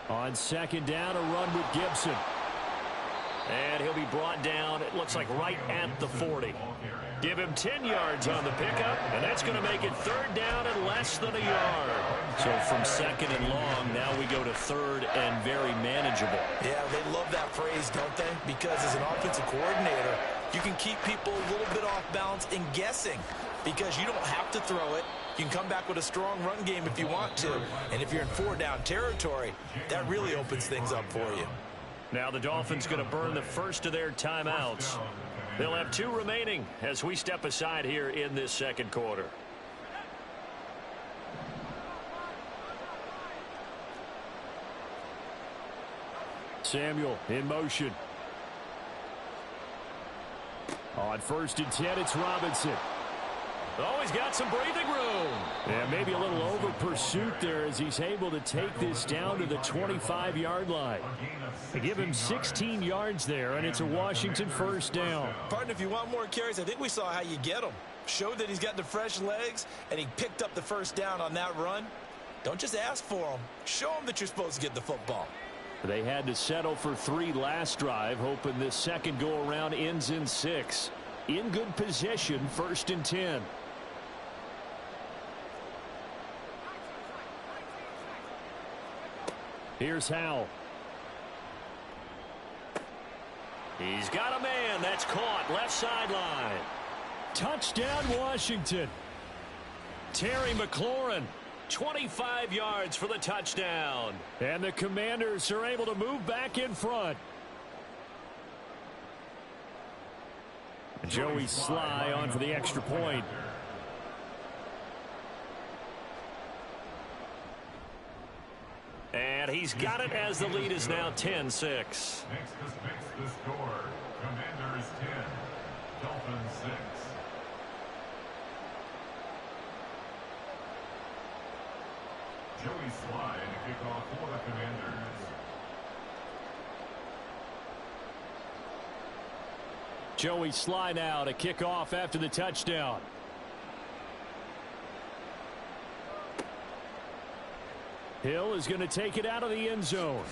On 2nd down, a run with Gibson. And he'll be brought down, it looks like right at the 40. Give him 10 yards on the pickup, and that's going to make it 3rd down and less than a yard. So from 2nd and long, now we go to 3rd and very manageable. Yeah, they love that phrase, don't they? Because as an offensive coordinator, you can keep people a little bit off balance and guessing because you don't have to throw it. You can come back with a strong run game if you want to. And if you're in 4-down territory, that really opens things up for you. Now the Dolphins going to burn the first of their timeouts. They'll have 2 remaining as we step aside here in this 2nd quarter. Samuel in motion. On 1st and 10, it's Robinson. Oh, he's got some breathing room. Yeah, maybe a little over pursuit there as he's able to take this down to the 25-yard line. They give him 16 yards there, and it's a Washington 1st down. Partner, if you want more carries, I think we saw how you get them. Showed that he's got the fresh legs, and he picked up the 1st down on that run. Don't just ask for them. Show them that you're supposed to get the football. They had to settle for 3 last drive, hoping this second go-around ends in 6. In good position, 1st and 10. Here's Howell. He's got a man. That's caught. Left sideline. Touchdown, Washington. Terry McLaurin. 25 yards for the touchdown. And the Commanders are able to move back in front. Joey Sly on for the extra point. And he's got it as the lead is now 10-6. Makes the score. Commanders 10, Dolphins 6. Joey Sly in a kickoff for the Commanders. Joey Sly now to kick off after the touchdown. Hill is going to take it out of the end zone.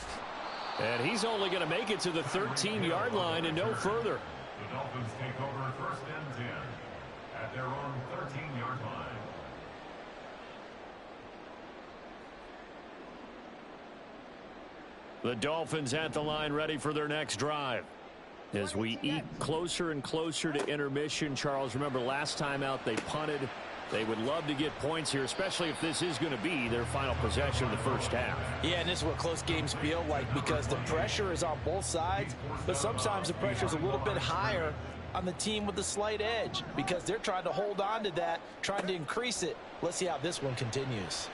And he's only going to make it to the 13-yard line and no further. The Dolphins take over 1st and 10 at their own 13-yard line. The Dolphins at the line ready for their next drive. As we eke closer and closer to intermission, Charles, remember last time out they punted. They would love to get points here, especially if this is going to be their final possession of the first half. Yeah, and this is what close games feel like because the pressure is on both sides, but sometimes the pressure is a little bit higher on the team with the slight edge because they're trying to hold on to that, trying to increase it. Let's see how this one continues.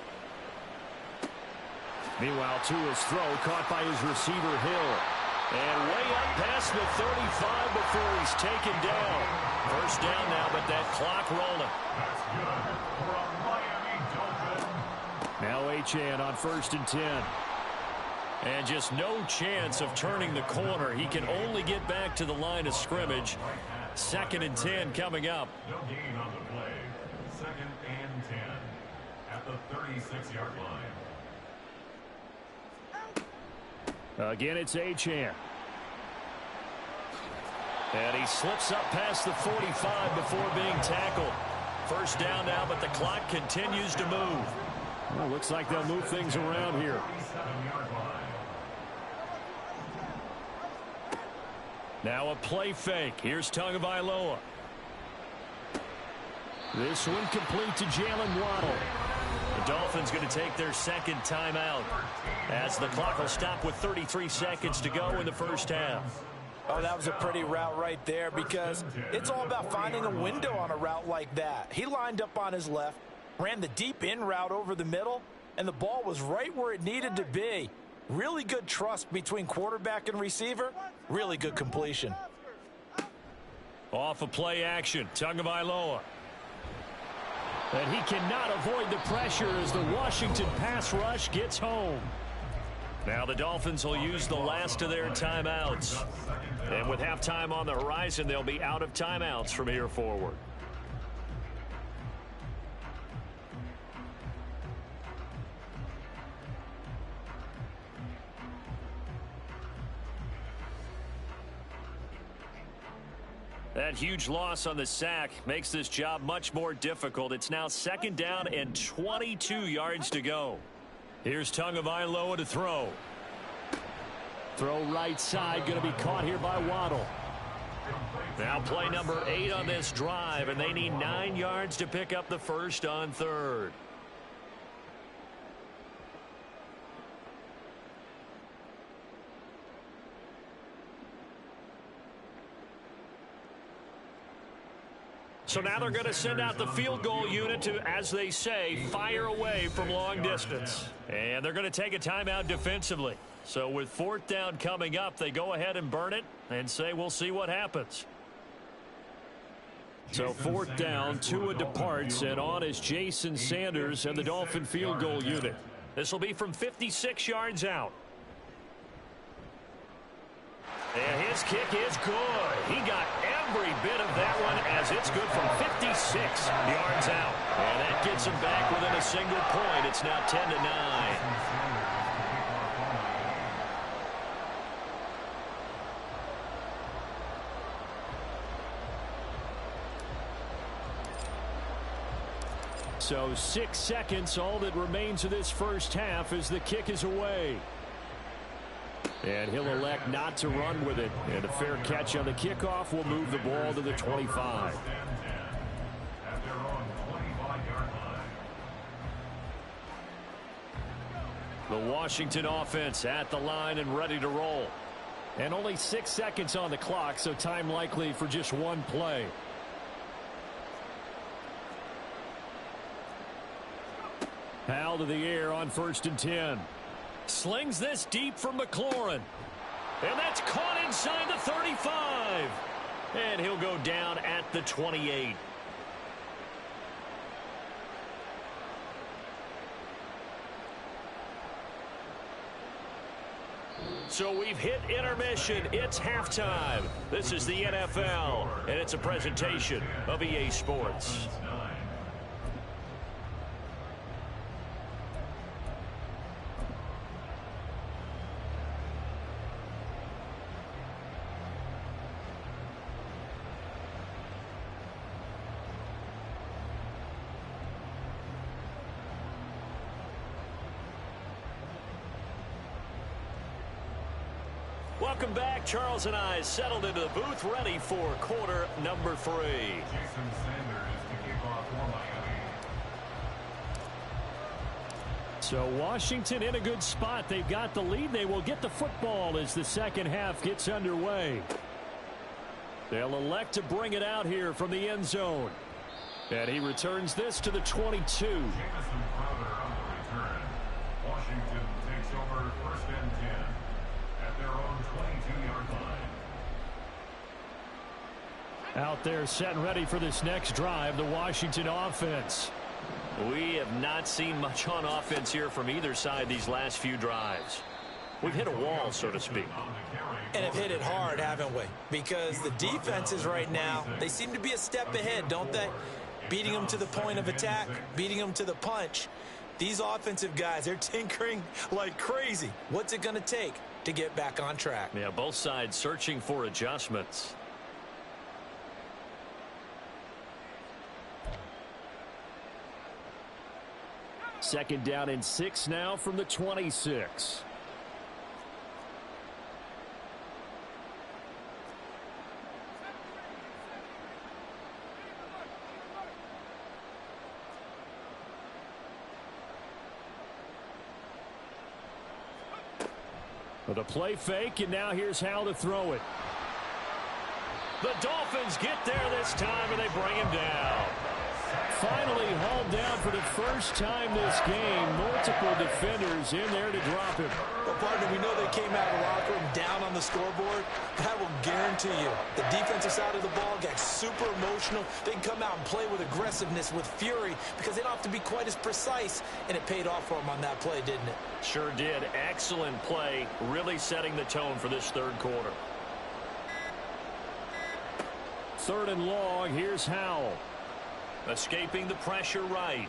Meanwhile, Tua's throw caught by his receiver, Hill. And way up past the 35 before he's taken down. First down now, but that clock rolling. That's good for a Miami Dolphin. Now Achane on 1st and 10. And just no chance of turning the corner. He can only get back to the line of scrimmage. 2nd and 10 coming up. No gain on the play. 2nd and 10 at the 36-yard line. Again, it's Achane. And he slips up past the 45 before being tackled. First down now, but the clock continues to move. Well, looks like they'll move things around here. 37-yard line. Now a play fake. Here's Tagovailoa. This one complete to Jalen Waddle. The Dolphins going to take their 2nd timeout as the clock will stop with 33 seconds to go in the first half. Oh, that was a pretty route right there because it's all about finding a window on a route like that. He lined up on his left, ran the deep in route over the middle, and the ball was right where it needed to be. Really good trust between quarterback and receiver. Really good completion. Off of play action, Tagovailoa. And he cannot avoid the pressure as the Washington pass rush gets home. Now the Dolphins will use the last of their timeouts. And with halftime on the horizon, they'll be out of timeouts from here forward. That huge loss on the sack makes this job much more difficult. It's now 2nd down and 22 yards to go. Here's Tagovailoa to throw. Throw right side, going to be caught here by Waddle. Now play number 8 on this drive, and they need 9 yards to pick up the first on 3rd. So now they're going to send out the field goal unit to, as they say, fire away from long distance. And they're going to take a timeout defensively. So with 4th down coming up, they go ahead and burn it and say, we'll see what happens. So 4th down, Tua departs, and on is Jason Sanders and the Dolphin field goal unit. This will be from 56 yards out. And his kick is good. He got every bit of that one as it's good from 56 yards out. And that gets him back within a single point. It's now 10-9. So 6 seconds, all that remains of this first half as the kick is away. And he'll elect not to run with it. And a fair catch on the kickoff will move the ball to the 25. At their own 25-yard line. The Washington offense at the line and ready to roll. And only 6 seconds on the clock, so time likely for just one play. Hal to the air on 1st and 10. Slings this deep from McLaurin. And that's caught inside the 35. And he'll go down at the 28. So we've hit intermission. It's halftime. This is the NFL, and it's a presentation of EA Sports. Welcome back. Charles and I settled into the booth ready for quarter number 3. Jason Sanders to kick off for Miami. So Washington in a good spot. They've got the lead. They will get the football as the second half gets underway. They'll elect to bring it out here from the end zone. And he returns this to the 22. Jamison Crowder on the return. Washington takes over 1st and 10 at their own 22-yard line. Out there set and ready for this next drive, the Washington offense. We have not seen much on offense here from either side these last few drives. We've hit a wall, so to speak. And have hit it hard, haven't we? Because the defenses right now, they seem to be a step ahead, don't they? Beating them to the point of attack, beating them to the punch. These offensive guys, they're tinkering like crazy. What's it going to take to get back on track? Yeah, both sides searching for adjustments. Second down and 6 now from the 26. The play fake, and now here's how to throw it. The Dolphins get there this time, and they bring him down. Finally hauled down for the first time this game. Multiple defenders in there to drop him. Well, partner, we know they came out of the locker room down on the scoreboard. That will guarantee you the defensive side of the ball got super emotional. They can come out and play with aggressiveness, with fury, because they don't have to be quite as precise. And it paid off for them on that play, didn't it? Sure did. Excellent play, really setting the tone for this third quarter. 3rd and long, here's Howell. Escaping the pressure right.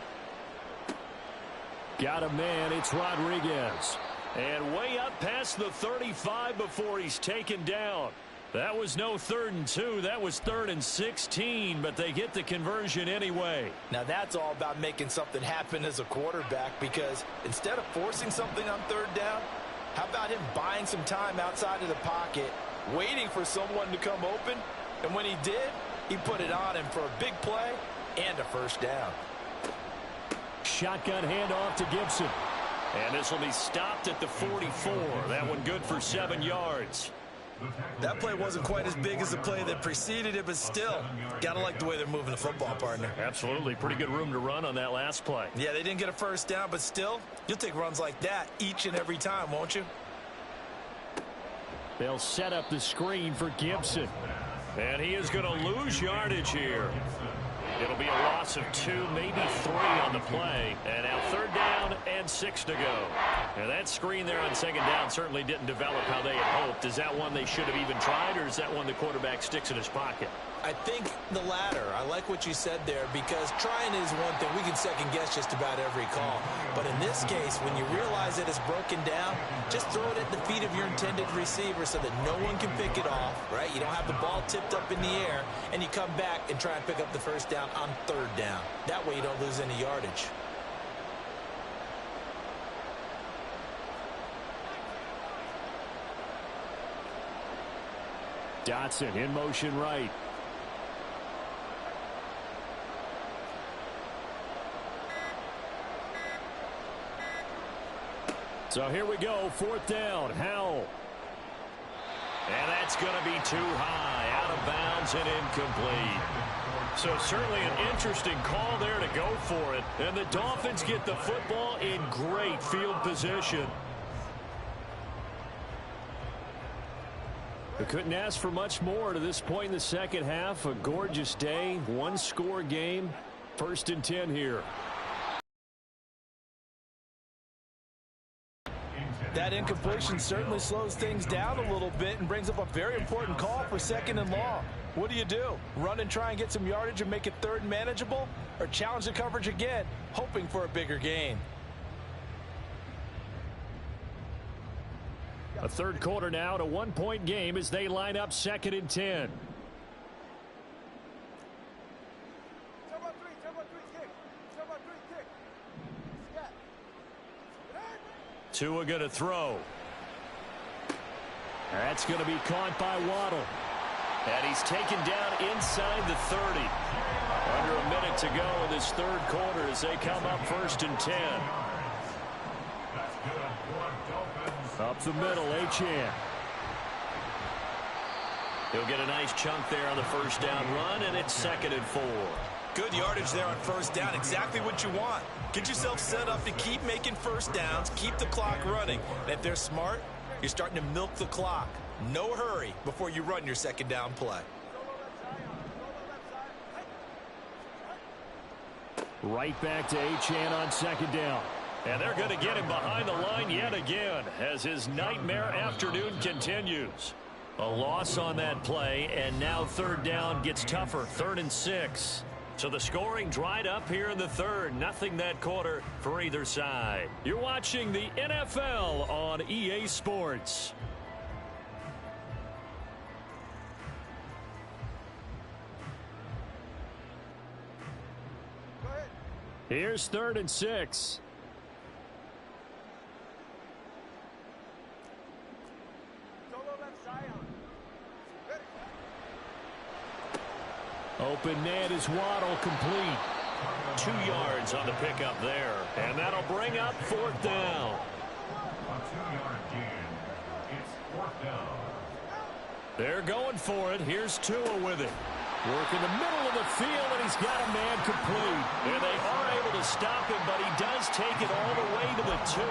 Got a man, it's Rodriguez. And way up past the 35 before he's taken down. That was no 3rd and 2, that was 3rd and 16, but they get the conversion anyway. Now that's all about making something happen as a quarterback, because instead of forcing something on 3rd down, how about him buying some time outside of the pocket, waiting for someone to come open, and when he did, he put it on him for a big play and a 1st down. Shotgun handoff to Gibson. And this will be stopped at the 44. That one good for 7 yards. That play wasn't quite as big as the play that preceded it, but still, gotta like the way they're moving the football, partner. Absolutely. Pretty good room to run on that last play. Yeah, they didn't get a 1st down, but still, you'll take runs like that each and every time, won't you? They'll set up the screen for Gibson. And he is going to lose yardage here. It'll be a loss of 2, maybe 3 on the play. And now 3rd down and 6 to go. And that screen there on 2nd down certainly didn't develop how they had hoped. Is that one they should have even tried, or is that one the quarterback sticks in his pocket? I think the latter. I like what you said there, because trying is one thing. We can second guess just about every call. But in this case, when you realize that it's broken down, just throw it at the feet of your intended receiver so that no one can pick it off, right? You don't have the ball tipped up in the air, and you come back and try and pick up the 1st down on 3rd down. That way you don't lose any yardage. Dotson in motion right. So here we go, 4th down, Howell. And that's going to be too high, out of bounds and incomplete. So certainly an interesting call there to go for it. And the Dolphins get the football in great field position. They couldn't ask for much more to this point in the second half. A gorgeous day, 1-score game, 1st and 10 here. That incompletion certainly slows things down a little bit and brings up a very important call for 2nd and long. What do? Run and try and get some yardage and make it 3rd and manageable? Or challenge the coverage again, hoping for a bigger gain? A 3rd quarter now, at a 1-point game as they line up 2nd and 10. Tua going to throw. That's going to be caught by Waddle. And he's taken down inside the 30. Under a minute to go in this 3rd quarter as they come up 1st and 10. Up the middle, Achane. He'll get a nice chunk there on the first down run, and it's 2nd and 4. Good yardage there on first down. Exactly what you want. Get yourself set up to keep making first downs, keep the clock running. And if they're smart, you're starting to milk the clock. No hurry before you run your second down play. Right back to Achane on 2nd down. And they're going to get him behind the line yet again as his nightmare afternoon continues. A loss on that play, and now 3rd down gets tougher, 3rd and 6. So the scoring dried up here in the 3rd. Nothing that quarter for either side. You're watching the NFL on EA Sports. Here's 3rd and 6. Open net is Waddle, complete. 2 yards on the pickup there. And that'll bring up 4th down. A 2-yard gain. It's 4th down. They're going for it. Here's Tua with it. Work in the middle of the field, and he's got a man complete. And they are able to stop him, but he does take it all the way to the 2.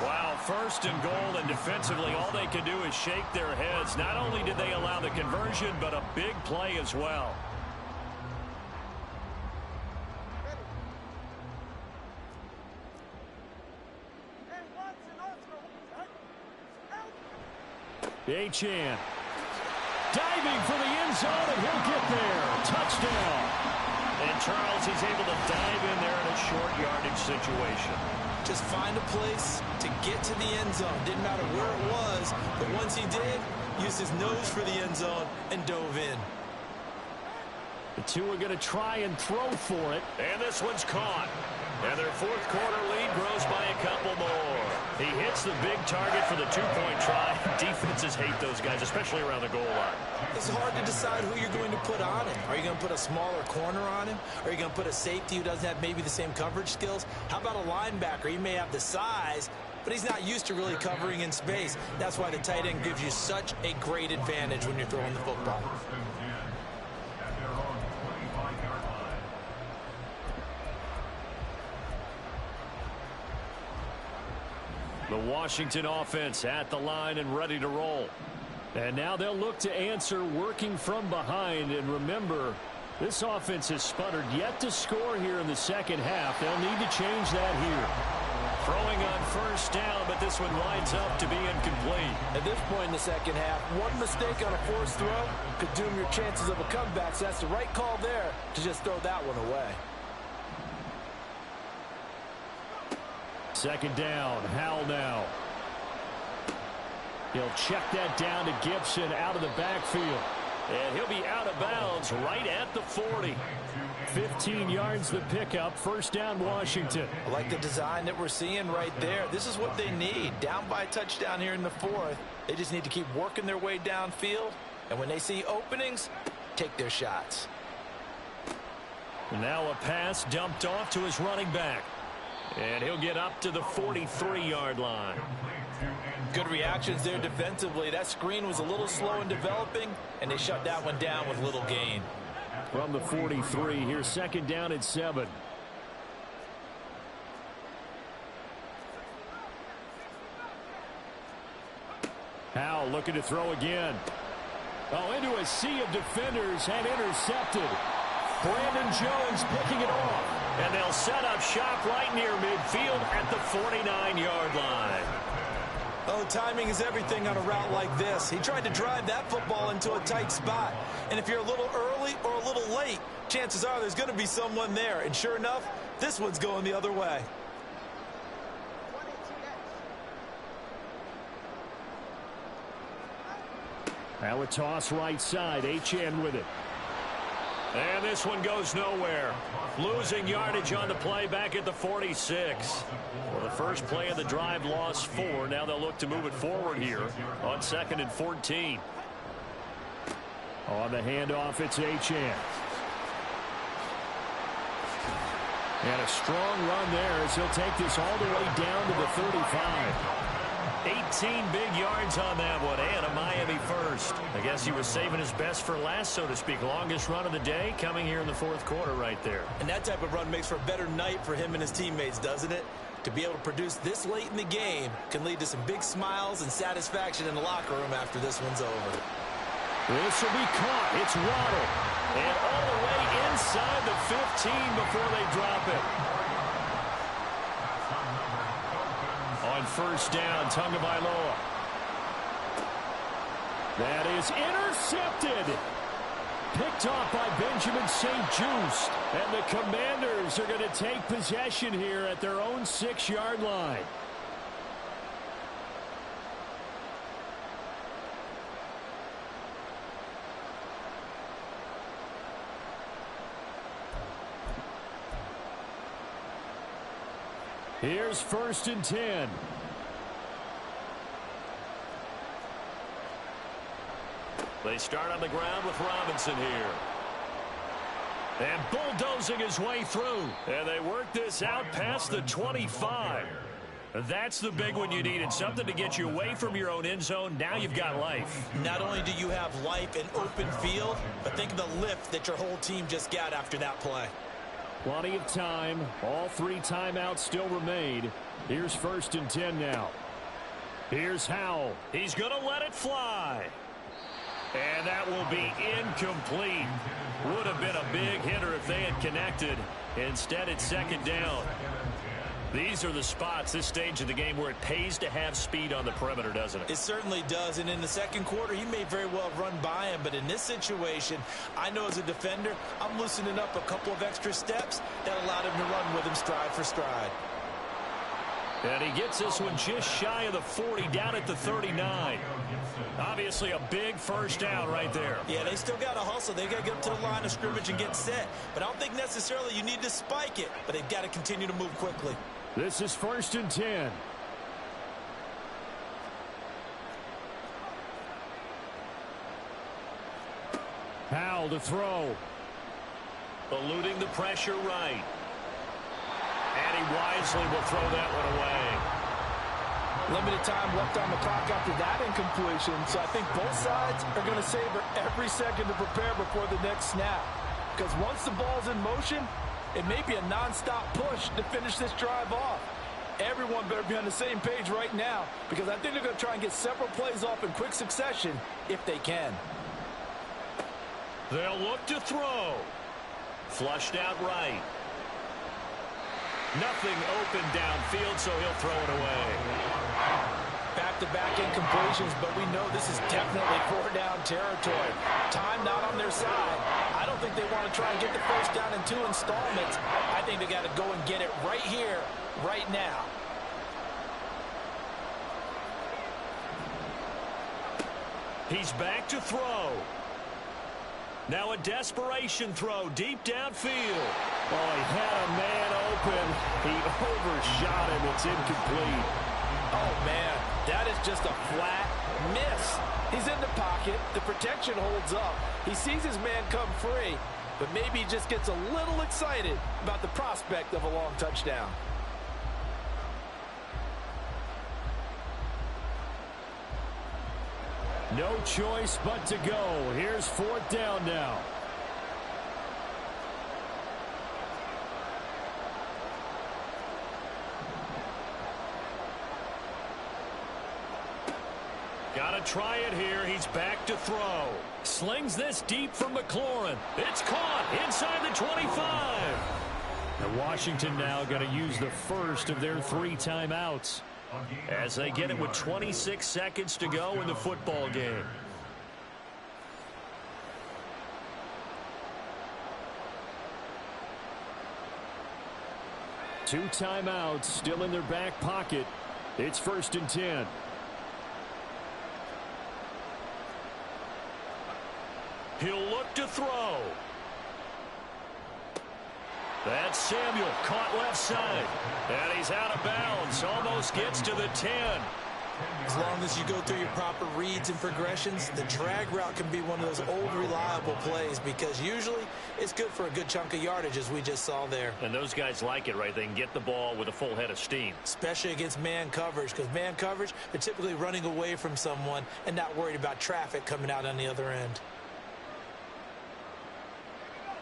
Wow, 1st and goal, and defensively all they can do is shake their heads. Not only did they allow the conversion, but a big play as well. Achane diving for the end zone, and he'll get there. Touchdown. And Charles, he's able to dive in there in a short yardage situation. Just find a place to get to the end zone. Didn't matter where it was, but once he did, used his nose for the end zone and dove in. The two are going to try and throw for it. And this one's caught. And their 4th quarter lead grows by a couple more. He hits the big target for the 2-point try. Defenses hate those guys, especially around the goal line. It's hard to decide who you're going to put on him. Are you going to put a smaller corner on him? Are you going to put a safety who doesn't have maybe the same coverage skills? How about a linebacker? He may have the size, but he's not used to really covering in space. That's why the tight end gives you such a great advantage when you're throwing the football. 1st and 10 at their own 25-yard line. The Washington offense at the line and ready to roll. And now they'll look to answer working from behind. And remember, this offense has sputtered yet to score here in the 2nd half. They'll need to change that here. Throwing on 1st down, but this one winds up to be incomplete. At this point in the 2nd half, one mistake on a forced throw could doom your chances of a comeback. So that's the right call there to just throw that one away. 2nd down, Howell now. He'll check that down to Gibson out of the backfield. And he'll be out of bounds right at the 40. 15 yards the pickup. 1st down, Washington. I like the design that we're seeing right there. This is what they need. Down by a touchdown here in the 4th. They just need to keep working their way downfield. And when they see openings, take their shots. Now a pass dumped off to his running back. And he'll get up to the 43-yard line. Good reactions there defensively. That screen was a little slow in developing, and they shut that one down with little gain. From the 43, here's 2nd down and 7. Howell looking to throw again. Oh, into a sea of defenders and intercepted. Brandon Jones picking it off. And they'll set up shop right near midfield at the 49-yard line. Oh, timing is everything on a route like this. He tried to drive that football into a tight spot. And if you're a little early or a little late, chances are there's going to be someone there. And sure enough, this one's going the other way. Now a toss right side. Achane with it. And this one goes nowhere. Losing yardage on the play back at the 46. Well, the first play of the drive lost 4. Now they'll look to move it forward here on 2nd and 14. On the handoff, it's Achane. And a strong run there as he'll take this all the way down to the 35. 18 big yards on that one, and a Miami first. I guess he was saving his best for last, so to speak. Longest run of the day coming here in the fourth quarter right there. And that type of run makes for a better night for him and his teammates, doesn't it? To be able to produce this late in the game can lead to some big smiles and satisfaction in the locker room after this one's over. This will be caught. It's Waddle. And all the way inside the 15 before they drop it. On first down, Tagovailoa. That is intercepted. Picked off by Benjamin St-Juste. And the Commanders are going to take possession here at their own 6-yard line. Here's first and 10. They start on the ground with Robinson here. And bulldozing his way through. And they work this out past the 25. That's the big one you needed. Something to get you away from your own end zone. Now you've got life. Not only do you have life and open field, but think of the lift that your whole team just got after that play. Plenty of time. All 3 timeouts still remain. Here's first and 10 now. Here's Howell. He's going to let it fly. And that will be incomplete. Would have been a big hitter if they had connected. Instead, it's second down. These are the spots, this stage of the game, where it pays to have speed on the perimeter, doesn't it? It certainly does, and in the second quarter, he may very well have run by him, but in this situation, I know as a defender, I'm loosening up a couple of extra steps that allowed him to run with him stride for stride. And he gets this one just shy of the 40, down at the 39. Obviously a big first down right there. Yeah, they still got to hustle. They got to get up to the line of scrimmage and get set. But I don't think necessarily you need to spike it, but they've got to continue to move quickly. This is first and 10. Howell to throw. Eluding the pressure right. And he wisely will throw that one away. Limited time left on the clock after that incompletion, so I think both sides are going to savor every second to prepare before the next snap. Because once the ball's in motion, it may be a non-stop push to finish this drive off. Everyone better be on the same page right now, because I think they're going to try and get several plays off in quick succession if they can. They'll look to throw. Flushed out right. Nothing open downfield, so he'll throw it away. Back-to-back incompletions, but we know this is definitely 4-down territory. Time not on their side. I don't think they want to try and get the first down in 2 installments. I think they got to go and get it right here, right now. He's back to throw. Now a desperation throw deep downfield. Oh, he had a man open. He overshot him. It's incomplete. Oh, man, that is just a flat miss. He's in the pocket. The protection holds up. He sees his man come free, but maybe he just gets a little excited about the prospect of a long touchdown. No choice but to go. Here's fourth down now. Got to try it here. He's back to throw. Slings this deep from McLaurin. It's caught inside the 25. And Washington now got to use the first of their 3 timeouts, as they get it with 26 seconds to go in the football game. Two timeouts still in their back pocket. It's first and 10. He'll look to throw. That's Samuel, caught left side. And he's out of bounds, almost gets to the 10. As long as you go through your proper reads and progressions, the drag route can be one of those old reliable plays because usually it's good for a good chunk of yardage as we just saw there. And those guys like it, right? They can get the ball with a full head of steam. Especially against man coverage, because man coverage, they're typically running away from someone and not worried about traffic coming out on the other end.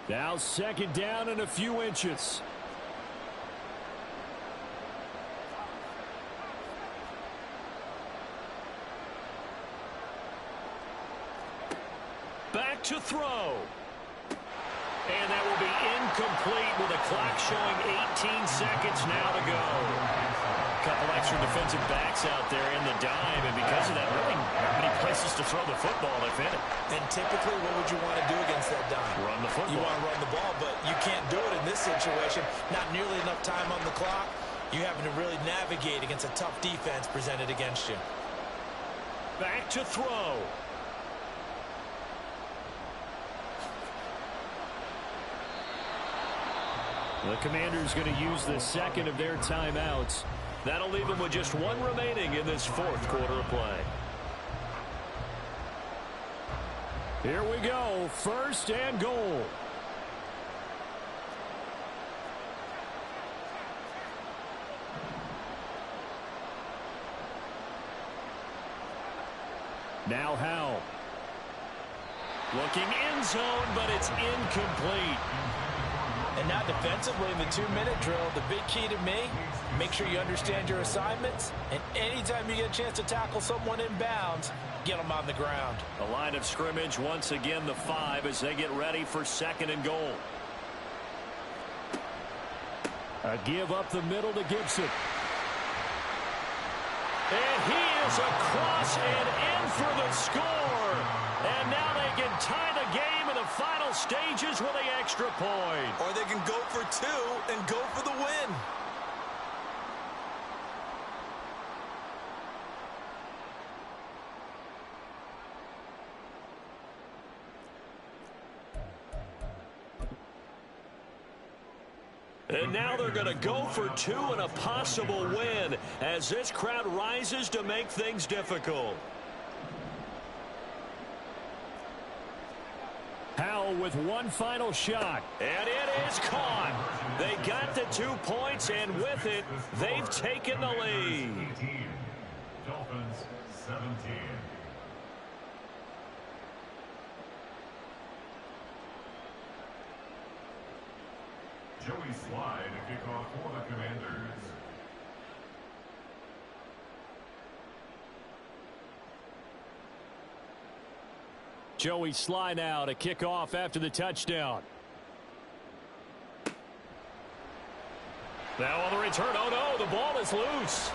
Now 2nd down and a few inches. Back to throw. And that will be incomplete with the clock showing 18 seconds now to go. A couple extra defensive backs out there in the dime, and because of that, really not many places to throw the football, if any. And typically, what would you want to do against that dime? Run the football. You want to run the ball, but you can't do it in this situation. Not nearly enough time on the clock. You're having to really navigate against a tough defense presented against you. Back to throw. The Commanders going to use the 2nd of their timeouts. That'll leave them with just 1 remaining in this 4th quarter of play. Here we go. 1st and goal. Now Howell. Looking end zone, but it's incomplete. And now defensively in the 2-minute drill, the big key to me, make sure you understand your assignments. And anytime you get a chance to tackle someone in bounds, get them on the ground. The line of scrimmage once again the 5 as they get ready for 2nd and goal. A give up the middle to Gibson. And he is across and in for the score. And now they can tie the game in the final stages with the extra point. Or they can go for 2 and go for the win. And now they're going to go for 2 and a possible win as this crowd rises to make things difficult. Howell with one final shot. And it is caught. They got the 2 points, and with it, they've taken the lead. 18. Dolphins 17. Joey Slye to kick off for the Commanders. Joey Slye now to kick off after the touchdown. Now on the return, oh no, the ball is loose.